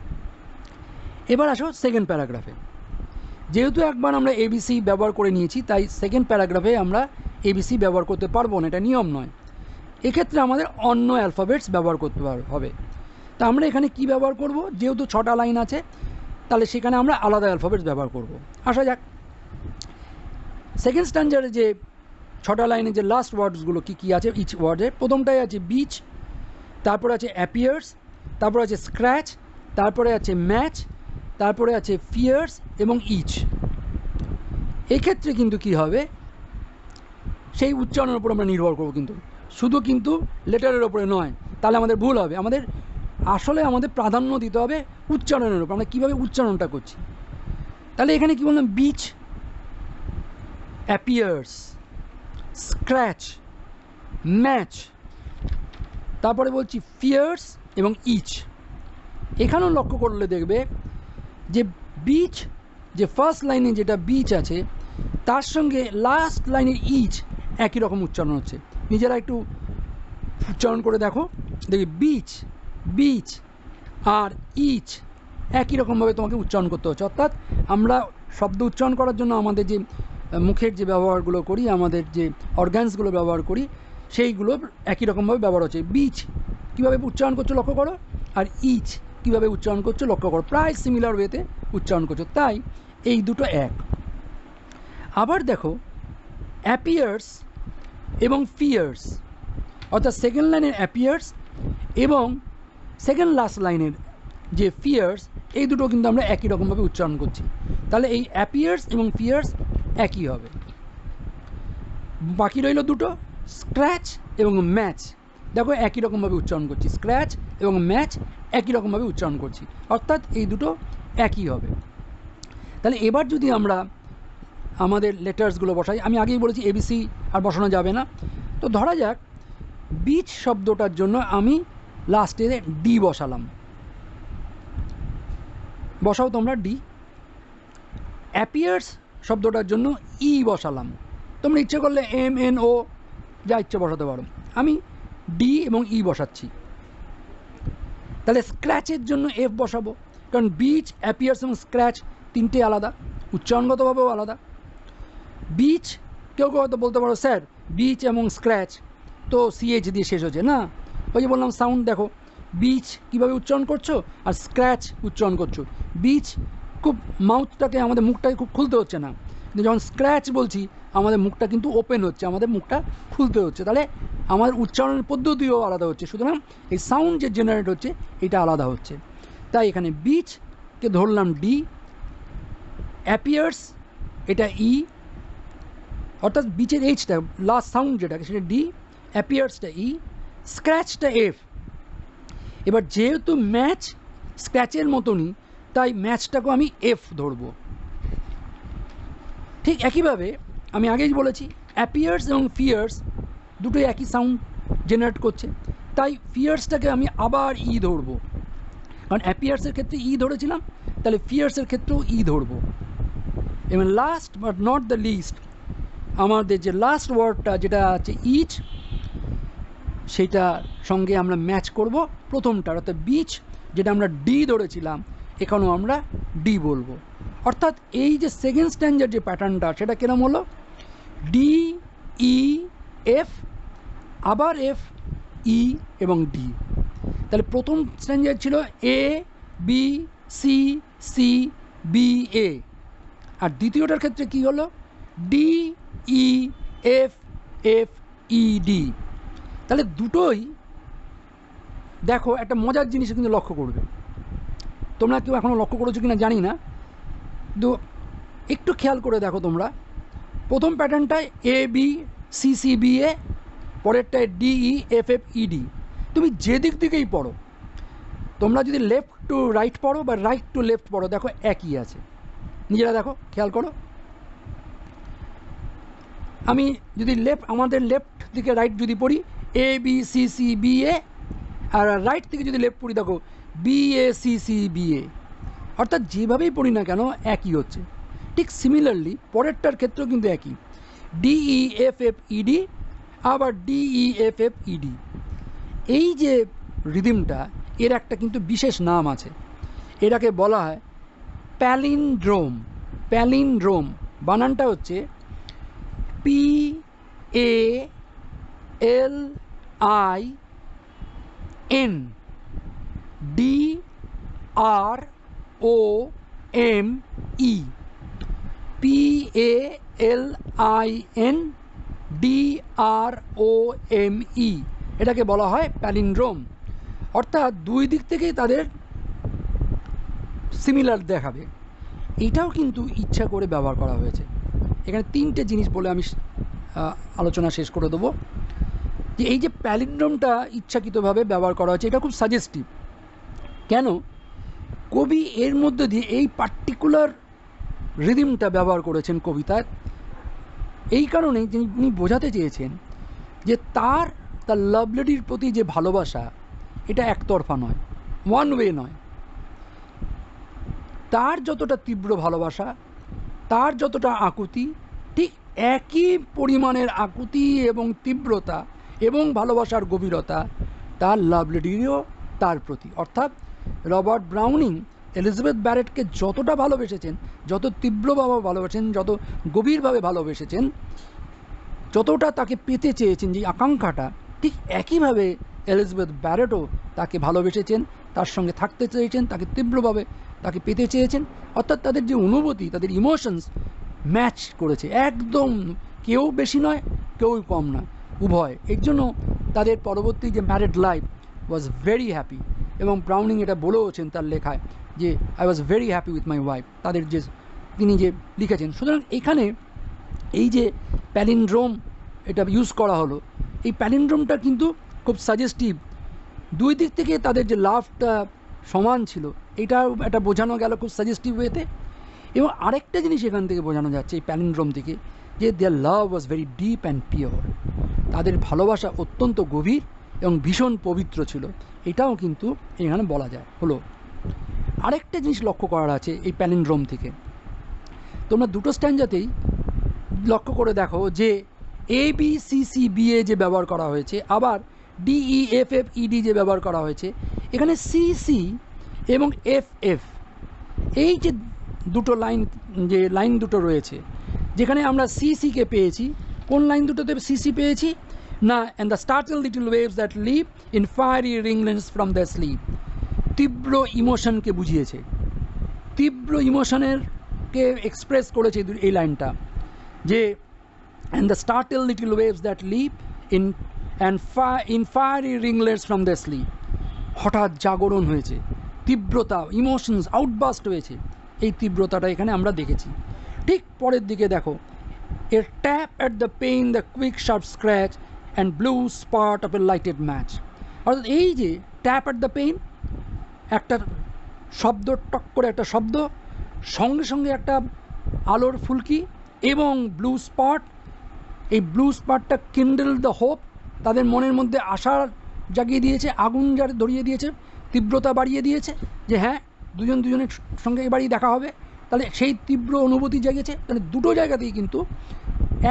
Speaker 1: এবার আসো সেকেন্ড প্যারাগ্রাফে। যেহেতু একবার আমরা এবিসি ব্যবহার করে নিয়েছি, তাই সেকেন্ড প্যারাগ্রাফে আমরা এবিসি ব্যবহার করতে পারবো না, এটা নিয়ম নয়। এক্ষেত্রে আমাদের অন্য অ্যালফাবেটস ব্যবহার করতে হবে। তা আমরা এখানে কি ব্যবহার করব? যেহেতু 6টা লাইন আছে, তাহলে সেখানে আমরা আলাদা অ্যালফাবেটস ব্যবহার করব। আসা যাক, সেকেন্ড স্ট্যান্ডার্ডে যে 6টা লাইনে যে লাস্ট ওয়ার্ডসগুলো কী কী আছে ইচ ওয়ার্ডের, প্রথমটাই আছে বিচ, তারপরে আছে অ্যাপিয়ার্স, তারপরে আছে স্ক্র্যাচ, তারপরে আছে ম্যাচ, তারপরে আছে ফিয়ার্স এবং ইচ। এক্ষেত্রে কিন্তু কি হবে, সেই উচ্চারণের উপর আমরা নির্ভর করবো, কিন্তু শুধু কিন্তু লেটারের ওপরে নয়, তাহলে আমাদের ভুল হবে। আমাদের প্রাধান্য দিতে হবে উচ্চারণের উপর, আমরা কীভাবে উচ্চারণটা করছি। তাহলে এখানে কি বললাম? বিচ, অ্যাপিয়ার্স, স্ক্র্যাচ, ম্যাচ, তারপরে বলছি ফিয়ার্স এবং ইচ। এখানেও লক্ষ্য করলে দেখবে যে বিচ, যে ফার্স্ট লাইনে যেটা বিচ আছে তার সঙ্গে লাস্ট লাইনের ইচ একই রকম উচ্চারণ হচ্ছে। নিজেরা একটু উচ্চারণ করে দেখো, দেখি বিচ, বিচ আর ইচ একই রকমভাবে তোমাকে উচ্চারণ করতে হচ্ছে। অর্থাৎ আমরা শব্দ উচ্চারণ করার জন্য আমাদের যে মুখের যে ব্যবহারগুলো করি, আমাদের যে অর্গানসগুলো ব্যবহার করি, সেইগুলো একই রকমভাবে ব্যবহার হচ্ছে। বিচ কীভাবে উচ্চারণ করছো লক্ষ্য করো, আর ইচ কীভাবে উচ্চারণ করছো লক্ষ্য করো, প্রায় সিমিলার ওয়েতে উচ্চারণ করছো, তাই এই দুটো এক। আবার দেখো অ্যাপিয়ার্স এবং ফিয়ার্স, অর্থাৎ সেকেন্ড লাইনের অ্যাপিয়ার্স এবং সেকেন্ড লাস্ট লাইনের যে ফিয়ার্স, এই দুটো কিন্তু আমরা একই রকমভাবে উচ্চারণ করছি। তাহলে এই অ্যাপিয়ার্স এবং ফিয়ার্স একই হবে। বাকি রইল দুটো, স্ক্র্যাচ এবং ম্যাচ। দেখো একই রকমভাবে উচ্চারণ করছি, স্ক্র্যাচ এবং ম্যাচ একই রকমভাবে উচ্চারণ করছি, অর্থাৎ এই দুটো একই হবে। তাহলে এবার যদি আমরা আমাদের লেটার্সগুলো বসাই, আমি আগেই বলেছি এবিসি আর বসানো যাবে না, তো ধরা যাক বিচ শব্দটার জন্য আমি লাস্টে ডি বসালাম, বসাও তোমরা ডি। অ্যাপিয়ার্স শব্দটার জন্য ই বসালাম, তোমরা ইচ্ছে করলে এম এন ও যা ইচ্ছে বসাতে পারো, আমি ডি এবং ই বসাচ্ছি। তাহলে স্ক্র্যাচের জন্য এফ বসাবো, কারণ বিচ, অ্যাপিয়ার্স এবং স্ক্র্যাচ তিনটে আলাদা, উচ্চারণগতভাবেও আলাদা। বিচ, কেউ কেউ হয়তো বলতে পারো স্যার বিচ এবং স্ক্র্যাচ তো সিএইচ দিয়ে শেষ হচ্ছে না, ওই যে বললাম সাউন্ড দেখো, বিচ কীভাবে উচ্চারণ করছো আর স্ক্র্যাচ উচ্চারণ করছো। বিচ খুব মাউথটাকে, আমাদের মুখটাকে খুব খুলতে হচ্ছে না, কিন্তু যখন স্ক্র্যাচ বলছি আমাদের মুখটা কিন্তু ওপেন হচ্ছে, আমাদের মুখটা খুলতে হচ্ছে, তাহলে আমাদের উচ্চারণের পদ্ধতিও আলাদা হচ্ছে, সুতরাং এই সাউন্ড যে জেনারেট হচ্ছে এটা আলাদা হচ্ছে। তাই এখানে বিচকে ধরলাম ডি, অ্যাপিয়ার্স এটা ই, অর্থাৎ বিচের এইচটা লাস্ট সাউন্ড যেটা সেটা ডি, অ্যাপিয়ার্সটা ই, স্ক্র্যাচটা এফ। এবার যেহেতু ম্যাচ স্ক্র্যাচের মতনই, তাই ম্যাচটাকেও আমি এফ ধরবো। ঠিক একইভাবে আমি আগেই বলেছি অ্যাপিয়ার্স এবং ফিয়ার্স দুটোই একই সাউন্ড জেনারেট করছে, তাই ফিয়ার্সটাকে আমি আবার ই ধরবো, কারণ অ্যাপিয়ার্সের ক্ষেত্রে ই ধরেছিলাম, তাহলে ফিয়ার্সের ক্ষেত্রেও ই ধরবো। এবং last but not the least, আমাদের যে লাস্ট ওয়ার্ডটা যেটা আছে ইচ, সেইটার সঙ্গে আমরা ম্যাচ করব প্রথমটার, অর্থাৎ বিচ যেটা আমরা ডি ধরেছিলাম এখানেও আমরা ডি বলবো। অর্থাৎ এই যে সেকেন্ড স্ট্যান্ডার্ড যে প্যাটার্নটা সেটা কিরম হলো, ডি ই এফ, আবার এফ ই এবং ডি। তাহলে প্রথম স্ট্যান্ডার্ড ছিল এ B C C B A, আর দ্বিতীয়টার ক্ষেত্রে কি হলো, D E F F E D. তাহলে দুটোই দেখো একটা মজার জিনিস কিন্তু লক্ষ্য করবে, তোমরা কেউ এখনও লক্ষ্য করেছো কিনা জানি না, তো একটু খেয়াল করে দেখো তোমরা। প্রথম প্যাটার্নটায় A B C C B A, পরেরটায় D E F F E D. তুমি যে দিক থেকেই পড়ো, তোমরা যদি লেফট টু রাইট পড়ো বা রাইট টু লেফট পড়ো, দেখো একই আছে। নিজেরা দেখো, খেয়াল করো। আমি যদি আমাদের লেফট দিকে রাইট যদি পড়ি A B C C B A, আর রাইট থেকে যদি লেফট পড়ি দেখো B A C C B A, অর্থাৎ যেভাবেই পড়ি না কেন একই হচ্ছে। ঠিক সিমিলারলি পরেরটার ক্ষেত্রেও কিন্তু একই, ডিই এফ এফ ইডি, আবার ডিই এফ এফ ইডি। এই যে রিদিমটা, এর একটা কিন্তু বিশেষ নাম আছে, এটাকে বলা হয় প্যালিন্ড্রোম। প্যালিন্ড্রোম বানানটা হচ্ছে P A L I N D R O M E, P A L I N D R O M E, এটাকে বলা হয় প্যালিন্ড্রোম। অর্থাৎ দুই দিক থেকেই তাদের সিমিলার দেখাবে। এটাও কিন্তু ইচ্ছা করে ব্যবহার করা হয়েছে। এখানে তিনটে জিনিস বলে আমি আলোচনা শেষ করে দেবো, যে এই যে প্যালিন্ড্রোমটা ইচ্ছাকৃতভাবে ব্যবহার করা হয়েছে, এটা খুব সাজেস্টিভ। কেন? কবি এর মধ্যে দিয়ে এই পার্টিকুলার রিদিমটা ব্যবহার করেছেন কবিতার, এই কারণেই তিনি বোঝাতে চেয়েছেন যে তার লাভ লেডির প্রতি যে ভালোবাসা, এটা একতরফা নয়, ওয়ান ওয়ে নয়। তার যতটা তীব্র ভালোবাসা, তার যতটা আকুতি, ঠিক একই পরিমাণের আকুতি এবং তীব্রতা এবং ভালোবাসার গভীরতা তার লাভ লেডিরও তার প্রতি। অর্থাৎ রবার্ট ব্রাউনিং এলিজাবেথ ব্যারেটকে যতটা ভালোবেসেছেন, যত তীব্রভাবে ভালোবেসেছেন, যত গভীরভাবে ভালোবেসেছেন, যতটা তাকে পেতে চেয়েছেন, যে আকাঙ্ক্ষাটা, ঠিক একইভাবে এলিজাবেথ ব্যারেটও তাকে ভালোবেসেছেন, তার সঙ্গে থাকতে চেয়েছেন, তাকে তীব্রভাবে তাকে পেতে চেয়েছেন। অর্থাৎ তাদের যে অনুভূতি, তাদের ইমোশনস ম্যাচ করেছে একদম, কেউ বেশি নয় কেউ কম না, উভয়। এর জন্য তাদের পরবর্তী যে married life was very happy, এবং ব্রাউনিং এটা বলেওছেন তার লেখায় যে I was very happy with my wife, তাদের যে তিনি যে লিখেছেন। সুতরাং এখানে এই যে প্যালিন্ড্রোম এটা ইউজ করা হলো, এই প্যালিন্ড্রোমটা কিন্তু খুব সাজেস্টিভ। দুই দিক থেকে তাদের যে লাভটা সমান ছিল, এটা একটা বোঝানো গেল খুব সাজেস্টিভ ওয়েতে। এবং আরেকটা জিনিস এখান থেকে বোঝানো যাচ্ছে এই প্যালিন্ড্রোম থেকে, যে there love was very deep and pure, তাদের ভালোবাসা অত্যন্ত গভীর এবং ভীষণ পবিত্র ছিল, এটাও কিন্তু এখানে বলা যায়। হলো আরেকটা জিনিস লক্ষ্য করার আছে এই প্যালিন্ড্রোম থেকে, তোমরা দুটো স্ট্যান্ডাতেই লক্ষ্য করে দেখো যে এ বি সি সি বি এ যে ব্যবহার করা হয়েছে, আবার ডিই এফ এফ ইডি যে ব্যবহার করা হয়েছে, এখানে সি সি এবং এফ এফ, এই যে দুটো লাইন, যে লাইন দুটো রয়েছে, যেখানে আমরা সি সিকে পেয়েছি, কোন লাইন দুটোতে সি সি পেয়েছি না, and the startle little waves that leap in fiery ringlets from the slip, তীব্র ইমোশনকে বুঝিয়েছে, তীব্র ইমোশনেরকে এক্সপ্রেস করেছে এই লাইনটা, যে and the startled little waves that leap in fiery ringlets from their sleep, হঠাৎ জাগরণ হয়েছে, তীব্রতা, ইমোশনস আউটবাস্ট হয়েছে, এই তীব্রতাটা এখানে আমরা দেখেছি। ঠিক পরের দিকে দেখো A tap at the pane, the quick sharp scratch and blue spot of a lighted match. অর্থাৎ এই যে ট্যাপ অ্যাট দ্য পেইন, একটা শব্দ, টক করে একটা শব্দ, সঙ্গে সঙ্গে একটা আলোর ফুলকি এবং ব্লু স্পট। এই ব্লু স্পটটা কিন্ডল দ্য হোপ, তাদের মনের মধ্যে আশা জাগিয়ে দিয়েছে, আগুন ধরিয়ে দিয়েছে, তীব্রতা বাড়িয়ে দিয়েছে যে হ্যাঁ দুজন দুজনের সঙ্গে এবারই দেখা হবে। তাহলে সেই তীব্র অনুভূতি জেগেছে। তাহলে দুটো জায়গাতেই কিন্তু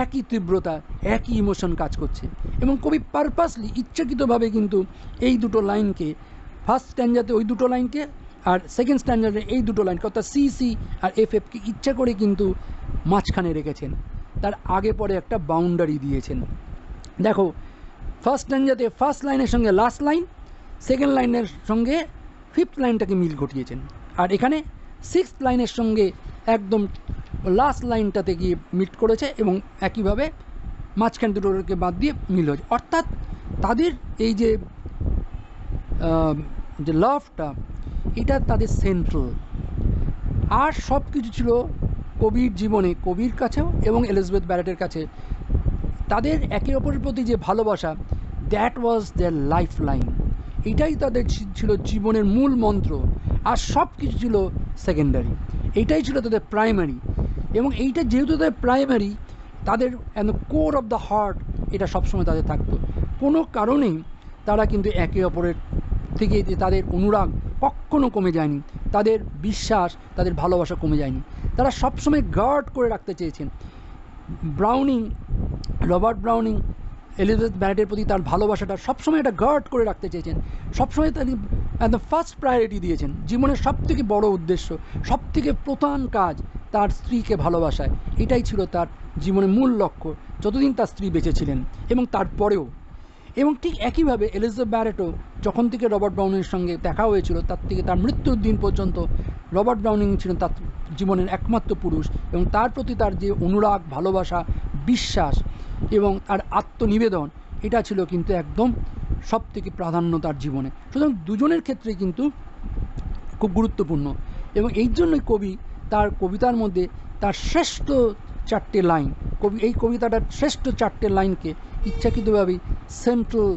Speaker 1: একই তীব্রতা, একই ইমোশন কাজ করছে। এবং কবি পারপাসলি, ইচ্ছাকৃতভাবে কিন্তু এই দুটো লাইনকে, ফার্স্ট স্ট্যান্ডাতে ওই দুটো লাইনকে আর সেকেন্ড স্ট্যান্ডার্ডে এই দুটো লাইনকে, অর্থাৎ সি সি আর এফ এফকে ইচ্ছা করে কিন্তু মাঝখানে রেখেছেন, তার আগে পরে একটা বাউন্ডারি দিয়েছেন। দেখো ফার্স্ট স্ট্যান্ডাতে ফার্স্ট লাইনের সঙ্গে লাস্ট লাইন, সেকেন্ড লাইনের সঙ্গে ফিফথ লাইনটাকে মিল ঘটিয়েছেন, আর এখানে সিক্সথ লাইনের সঙ্গে একদম লাস্ট লাইনটাতে গিয়ে মিট করেছে এবং একইভাবে মাঝখান দুটোকে বাদ দিয়ে মিল হয়েছে। অর্থাৎ তাদের এই যে লাভটা, এটা তাদের সেন্ট্রাল। আর সব কিছু ছিল কবির জীবনে, কবির কাছেও এবং এলিজাবেথ ব্যারেটের কাছে তাদের একে অপরের প্রতি যে ভালোবাসা, that was their life line. এটাই তাদের ছিল জীবনের মূল মন্ত্র, আর সব কিছু ছিল সেকেন্ডারি। এইটাই ছিল তাদের প্রাইমারি। এবং এইটা যেহেতু তাদের প্রাইমারি, তাদের কোর অফ দ্য হার্ট এটা সবসময় তাদের থাকতো। কোনো কারণেই তারা কিন্তু একে অপরের থেকে যে তাদের অনুরাগ কখনো কমে যায়নি, তাদের বিশ্বাস, তাদের ভালোবাসা কমে যায়নি। তারা সবসময় গার্ড করে রাখতে চেয়েছেন। রবার্ট ব্রাউনিং এলিজাবেথ ব্যারেটের প্রতি তার ভালোবাসাটা সবসময় একটা গার্ড করে রাখতে চেয়েছেন। সবসময় তিনি একদম ফার্স্ট প্রায়োরিটি দিয়েছেন। জীবনের সবথেকে বড় উদ্দেশ্য, সবথেকে প্রধান কাজ তার স্ত্রীকে ভালোবাসায়। এটাই ছিল তার জীবনের মূল লক্ষ্য, যতদিন তার স্ত্রী বেঁচে ছিলেন এবং তারপরেও। এবং ঠিক একইভাবে এলিজাবেথ ব্যারেটও যখন থেকে রবার্ট ব্রাউনিংয়ের সঙ্গে দেখা হয়েছিল, তার থেকে তার মৃত্যুর দিন পর্যন্ত রবার্ট ব্রাউনিং ছিলেন তার জীবনের একমাত্র পুরুষ, এবং তার প্রতি তার যে অনুরাগ, ভালোবাসা, বিশ্বাস এবং তার আত্মনিবেদন, এটা ছিল কিন্তু একদম সব থেকে প্রাধান্য তার জীবনে। সুতরাং দুজনের ক্ষেত্রে কিন্তু খুব গুরুত্বপূর্ণ। এবং এই জন্যই কবি তার কবিতার মধ্যে তার শ্রেষ্ঠ চারটে লাইন, এই কবিতাটার শ্রেষ্ঠ চারটে লাইনকে ইচ্ছাকৃতভাবেই সেন্ট্রাল,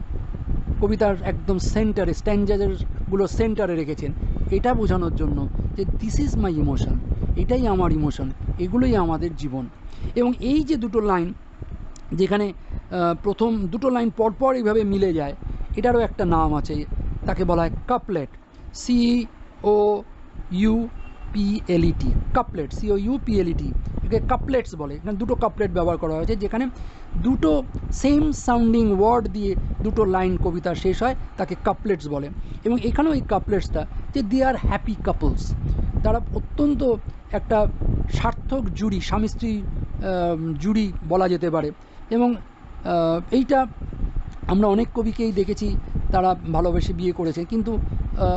Speaker 1: কবিতার একদম সেন্টারে, স্ট্যান্ডারগুলো সেন্টারে রেখেছেন, এটা বোঝানোর জন্য যে দিস ইজ মাই ইমোশন, এটাই আমার ইমোশন, এগুলোই আমাদের জীবন। এবং এই যে দুটো লাইন, যেখানে প্রথম দুটো লাইন পরপর এইভাবে মিলে যায়, এটারও একটা নাম আছে, তাকে বলা হয় কাপলেট, COUPLET, কাপলেট, COUPLET, একে কাপলেটস বলে। এখানে দুটো কাপলেট ব্যবহার করা হয়েছে, যেখানে দুটো সেম সাউন্ডিং ওয়ার্ড দিয়ে দুটো লাইন কবিতা শেষ হয়, তাকে কাপলেটস বলে। এবং এখানেও এই কাপলেটসটা যে দে আর হ্যাপি কাপলস, তারা অত্যন্ত একটা সার্থক জুড়ি, স্বামী স্ত্রী জুড়ি বলা যেতে পারে। এবং এইটা আমরা অনেক কবিকেই দেখেছি, তারা ভালোবেসে বিয়ে করেছে, কিন্তু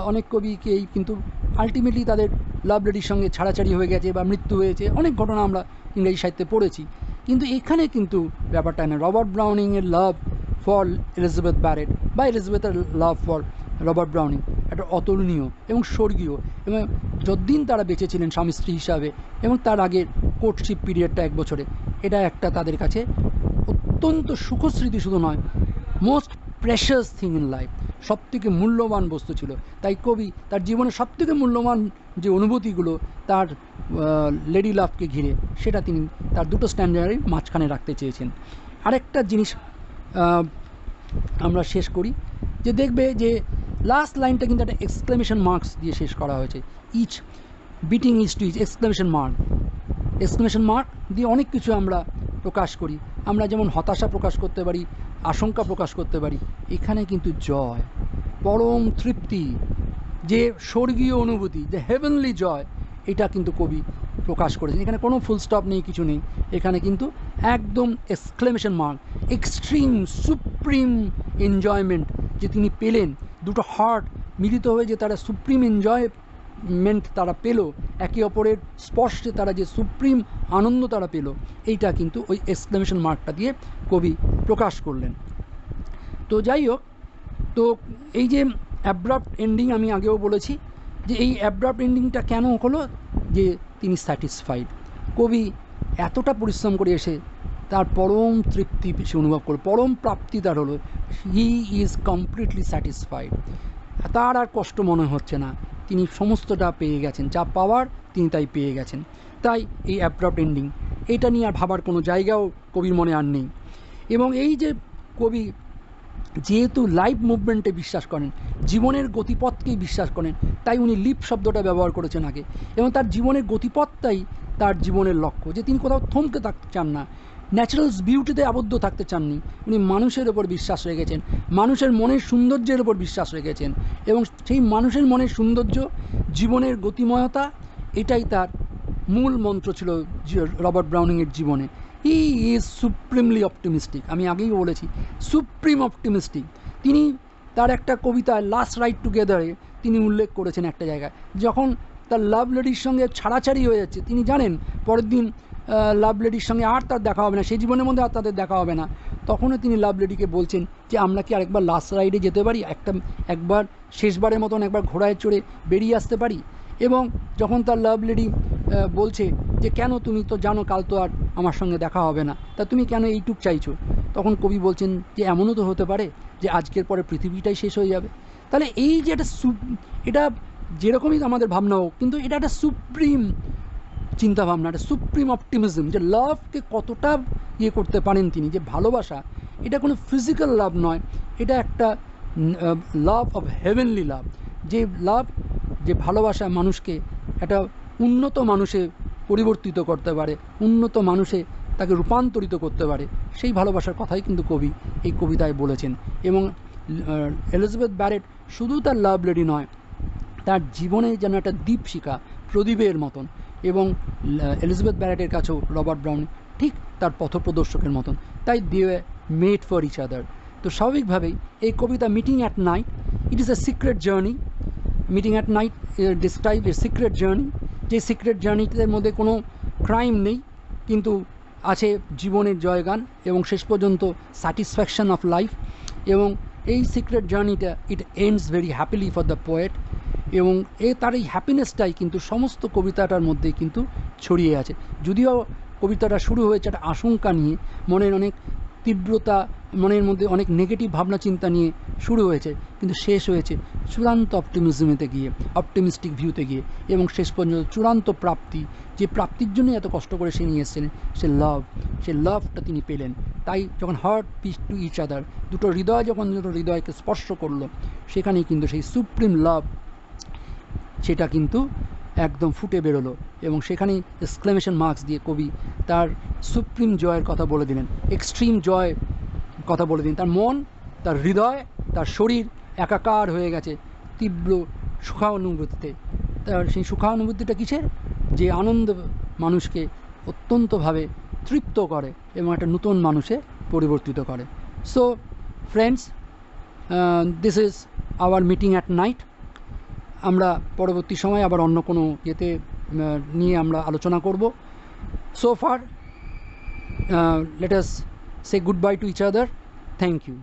Speaker 1: অনেক কবিকেই কিন্তু আলটিমেটলি তাদের লাভ লেডির সঙ্গে ছাড়াছাড়ি হয়ে গেছে বা মৃত্যু হয়েছে, অনেক ঘটনা আমরা ইংরেজি সাহিত্যে পড়েছি। কিন্তু এখানে কিন্তু ব্যাপারটা না, রবার্ট ব্রাউনিংয়ের লাভ ফর এলিজাবেথ ব্যারেট বা এলিজাবেথের লাভ ফর রবার্ট ব্রাউনিং একটা অতুলনীয় এবং স্বর্গীয়। এবং যতদিন তারা বেঁচে ছিলেন স্বামী স্ত্রী হিসাবে, এবং তার আগের কোর্টশিপ পিরিয়ডটা 1 বছরে, এটা একটা তাদের কাছে অত্যন্ত সুখস্মৃতি শুধু নয়, most precious thing in life, সবথেকে মূল্যবান বস্তু ছিল। তাই কবি তার জীবনের সবথেকে মূল্যবান যে অনুভূতিগুলো তার লেডি লাভকে ঘিরে, সেটা তিনি তার দুটো স্ট্যান্ডার্ডের মাঝখানে রাখতে চেয়েছেন। আরেকটা জিনিস আমরা শেষ করি, যে দেখবে যে লাস্ট লাইনটা কিন্তু একটা এক্সক্লেমেশন মার্কস দিয়ে শেষ করা হয়েছে। Each beating each to each, exclamation mark দিয়ে অনেক কিছু আমরা প্রকাশ করি। আমরা যেমন হতাশা প্রকাশ করতে পারি, আশঙ্কা প্রকাশ করতে পারি, এখানে কিন্তু জয়, পরম তৃপ্তি, যে স্বর্গীয় অনুভূতি, যে হেভেনলি জয়, এটা কিন্তু কবি প্রকাশ করেছেন। এখানে কোনো ফুল স্টপ নেই, কিছু নেই, এখানে কিন্তু একদম exclamation mark, extreme supreme enjoyment যে তিনি পেলেন, দুটো হার্ট মিলিত হয়ে যে তারা সুপ্রিম এনজয়মেন্ট তারা পেল, একে অপরের স্পর্শে তারা যে সুপ্রিম আনন্দ তারা পেল, এইটা কিন্তু ওই এক্সক্লেমেশন মার্কটা দিয়ে কবি প্রকাশ করলেন। তো যাই হোক, তো এই যে অ্যাব্রাপ্ট এন্ডিং, আমি আগেও বলেছি যে এই অ্যাব্রাপ্ট এন্ডিংটা কেন হলো, যে তিনি স্যাটিসফাইড। কবি এতটা পরিশ্রম করে এসে তার পরম তৃপ্তি সে অনুভব করল, পরম প্রাপ্তি তার হলো। He is completely satisfied. তার আর কষ্ট মনে হচ্ছে না, তিনি সমস্তটা পেয়ে গেছেন, যা পাওয়ার তিনি তাই পেয়ে গেছেন। তাই এই অ্যাব্রাপ্ট এন্ডিং, এটা নিয়ে আর ভাবার কোনো জায়গাও কবির মনে আর নেই। এবং এই যে কবি যেহেতু লাইফ মুভমেন্টে বিশ্বাস করেন, জীবনের গতিপথকেই বিশ্বাস করেন, তাই উনি লিপ শব্দটা ব্যবহার করেছেন আগে। এবং তার জীবনের গতিপথটাই তার জীবনের লক্ষ্য, যে তিনি কোথাও থমকে থাকতে চান না, ন্যাচারালস বিউটিতে আবদ্ধ থাকতে চাননি। উনি মানুষের ওপর বিশ্বাস রেখেছেন, মানুষের মনের সৌন্দর্যের ওপর বিশ্বাস রেখেছেন, এবং সেই মানুষের মনের সৌন্দর্য, জীবনের গতিময়তা, এটাই তার মূল মন্ত্র ছিল রবার্ট ব্রাউনিংয়ের জীবনে। He is supremely optimistic. আমি আগেই বলেছি, সুপ্রিম অপটিমিস্টিক। তিনি তার একটা কবিতায় লাস্ট রাইড টুগেদারে তিনি উল্লেখ করেছেন একটা জায়গায়, যখন তার লাভ লেডির সঙ্গে ছাড়াছাড়ি হয়ে যাচ্ছে, তিনি জানেন পরের দিন লাভ লেডির সঙ্গে আর তার দেখা হবে না, সেই জীবনের মধ্যে আর তাদের দেখা হবে না, তখনও তিনি লাভ লেডিকে বলছেন যে আমরা কি আরেকবার লাস্ট রাইডে যেতে পারি, একবার শেষবারের মতন একবার ঘোড়ায় চড়ে বেরিয়ে আসতে পারি। এবং যখন তার লাভ লেডি বলছে যে কেন, তুমি তো জানো কাল তো আর আমার সঙ্গে দেখা হবে না, তা তুমি কেন এইটুক চাইছো, তখন কবি বলছেন যে এমনও তো হতে পারে যে আজকের পরে পৃথিবীটাই শেষ হয়ে যাবে। তাহলে এই যে এটা যেরকমই আমাদের ভাবনা হোক, কিন্তু এটা একটা সুপ্রিম চিন্তাভাবনা, একটা সুপ্রিম অপটিমিজম, যে লাভকে কতটা ইয়ে করতে পারেন তিনি, যে ভালোবাসা এটা কোনো ফিজিক্যাল লাভ নয়, এটা একটা লাভ অফ হেভেনলি লাভ, যে লাভ, যে ভালোবাসা মানুষকে একটা উন্নত মানুষে পরিবর্তিত করতে পারে, উন্নত মানুষে তাকে রূপান্তরিত করতে পারে, সেই ভালোবাসার কথাই কিন্তু কবি এই কবিতায় বলেছেন। এবং এলিজাবেথ ব্যারেট শুধু তার লাভ লেডি নয়, তার জীবনে যেন একটা দীপশিখা, প্রদীপের মতন। এবং এলিজাবেথ ব্যারেটের কাছেও রবার্ট ব্রাউনিং ঠিক তার পথপ্রদর্শকের মতন, তাই they made for each other. তো স্বাভাবিকভাবেই এই কবিতা meeting at night, it is a secret journey. Meeting at night describe a secret journey, যে সিক্রেট জার্নিটার মধ্যে কোনো ক্রাইম নেই, কিন্তু আছে জীবনের জয়গান এবং শেষ পর্যন্ত স্যাটিসফ্যাকশন অফ লাইফ। এবং এই সিক্রেট জার্নিটা it ends very happily for the poet. এবং তার এই হ্যাপিনেসটাই কিন্তু সমস্ত কবিতাটার মধ্যে কিন্তু ছড়িয়ে আছে। যদিও কবিতাটা শুরু হয়েছে একটা আশঙ্কা নিয়ে, মনের অনেক তীব্রতা, মনের মধ্যে অনেক নেগেটিভ ভাবনা চিন্তা নিয়ে শুরু হয়েছে, কিন্তু শেষ হয়েছে চূড়ান্ত অপটিমিজমেতে গিয়ে, অপটিমিস্টিক ভিউতে গিয়ে, এবং শেষ পর্যন্ত চূড়ান্ত প্রাপ্তি, যে প্রাপ্তির জন্যই এত কষ্ট করে সে নিয়ে এসেছিলেন, সে লাভটা তিনি পেলেন। তাই যখন heart piece to each other, দুটো হৃদয় যখন দুটো হৃদয়কে স্পর্শ করলো, সেখানেই কিন্তু সেই সুপ্রিম লাভ সেটা কিন্তু একদম ফুটে বেরোলো। এবং সেখানেই এক্সক্লেমেশন মার্কস দিয়ে কবি তার সুপ্রিম জয়ের কথা বলে দিলেন, এক্সট্রিম জয় কথা বলে দিন। তার মন, তার হৃদয়, তার শরীর একাকার হয়ে গেছে তীব্র সুখানুভূতিতে। তার সেই সুখানুভূতিটা কিসের? যে আনন্দ মানুষকে অত্যন্তভাবে তৃপ্ত করে এবং একটা নতুন মানুষে পরিবর্তিত করে। So friends, this is our meeting at night. আমরা পরবর্তী সময় আবার অন্য কোনো ইয়েতে নিয়ে আমরা আলোচনা করব। So far, let us say goodbye to each other. Thank you.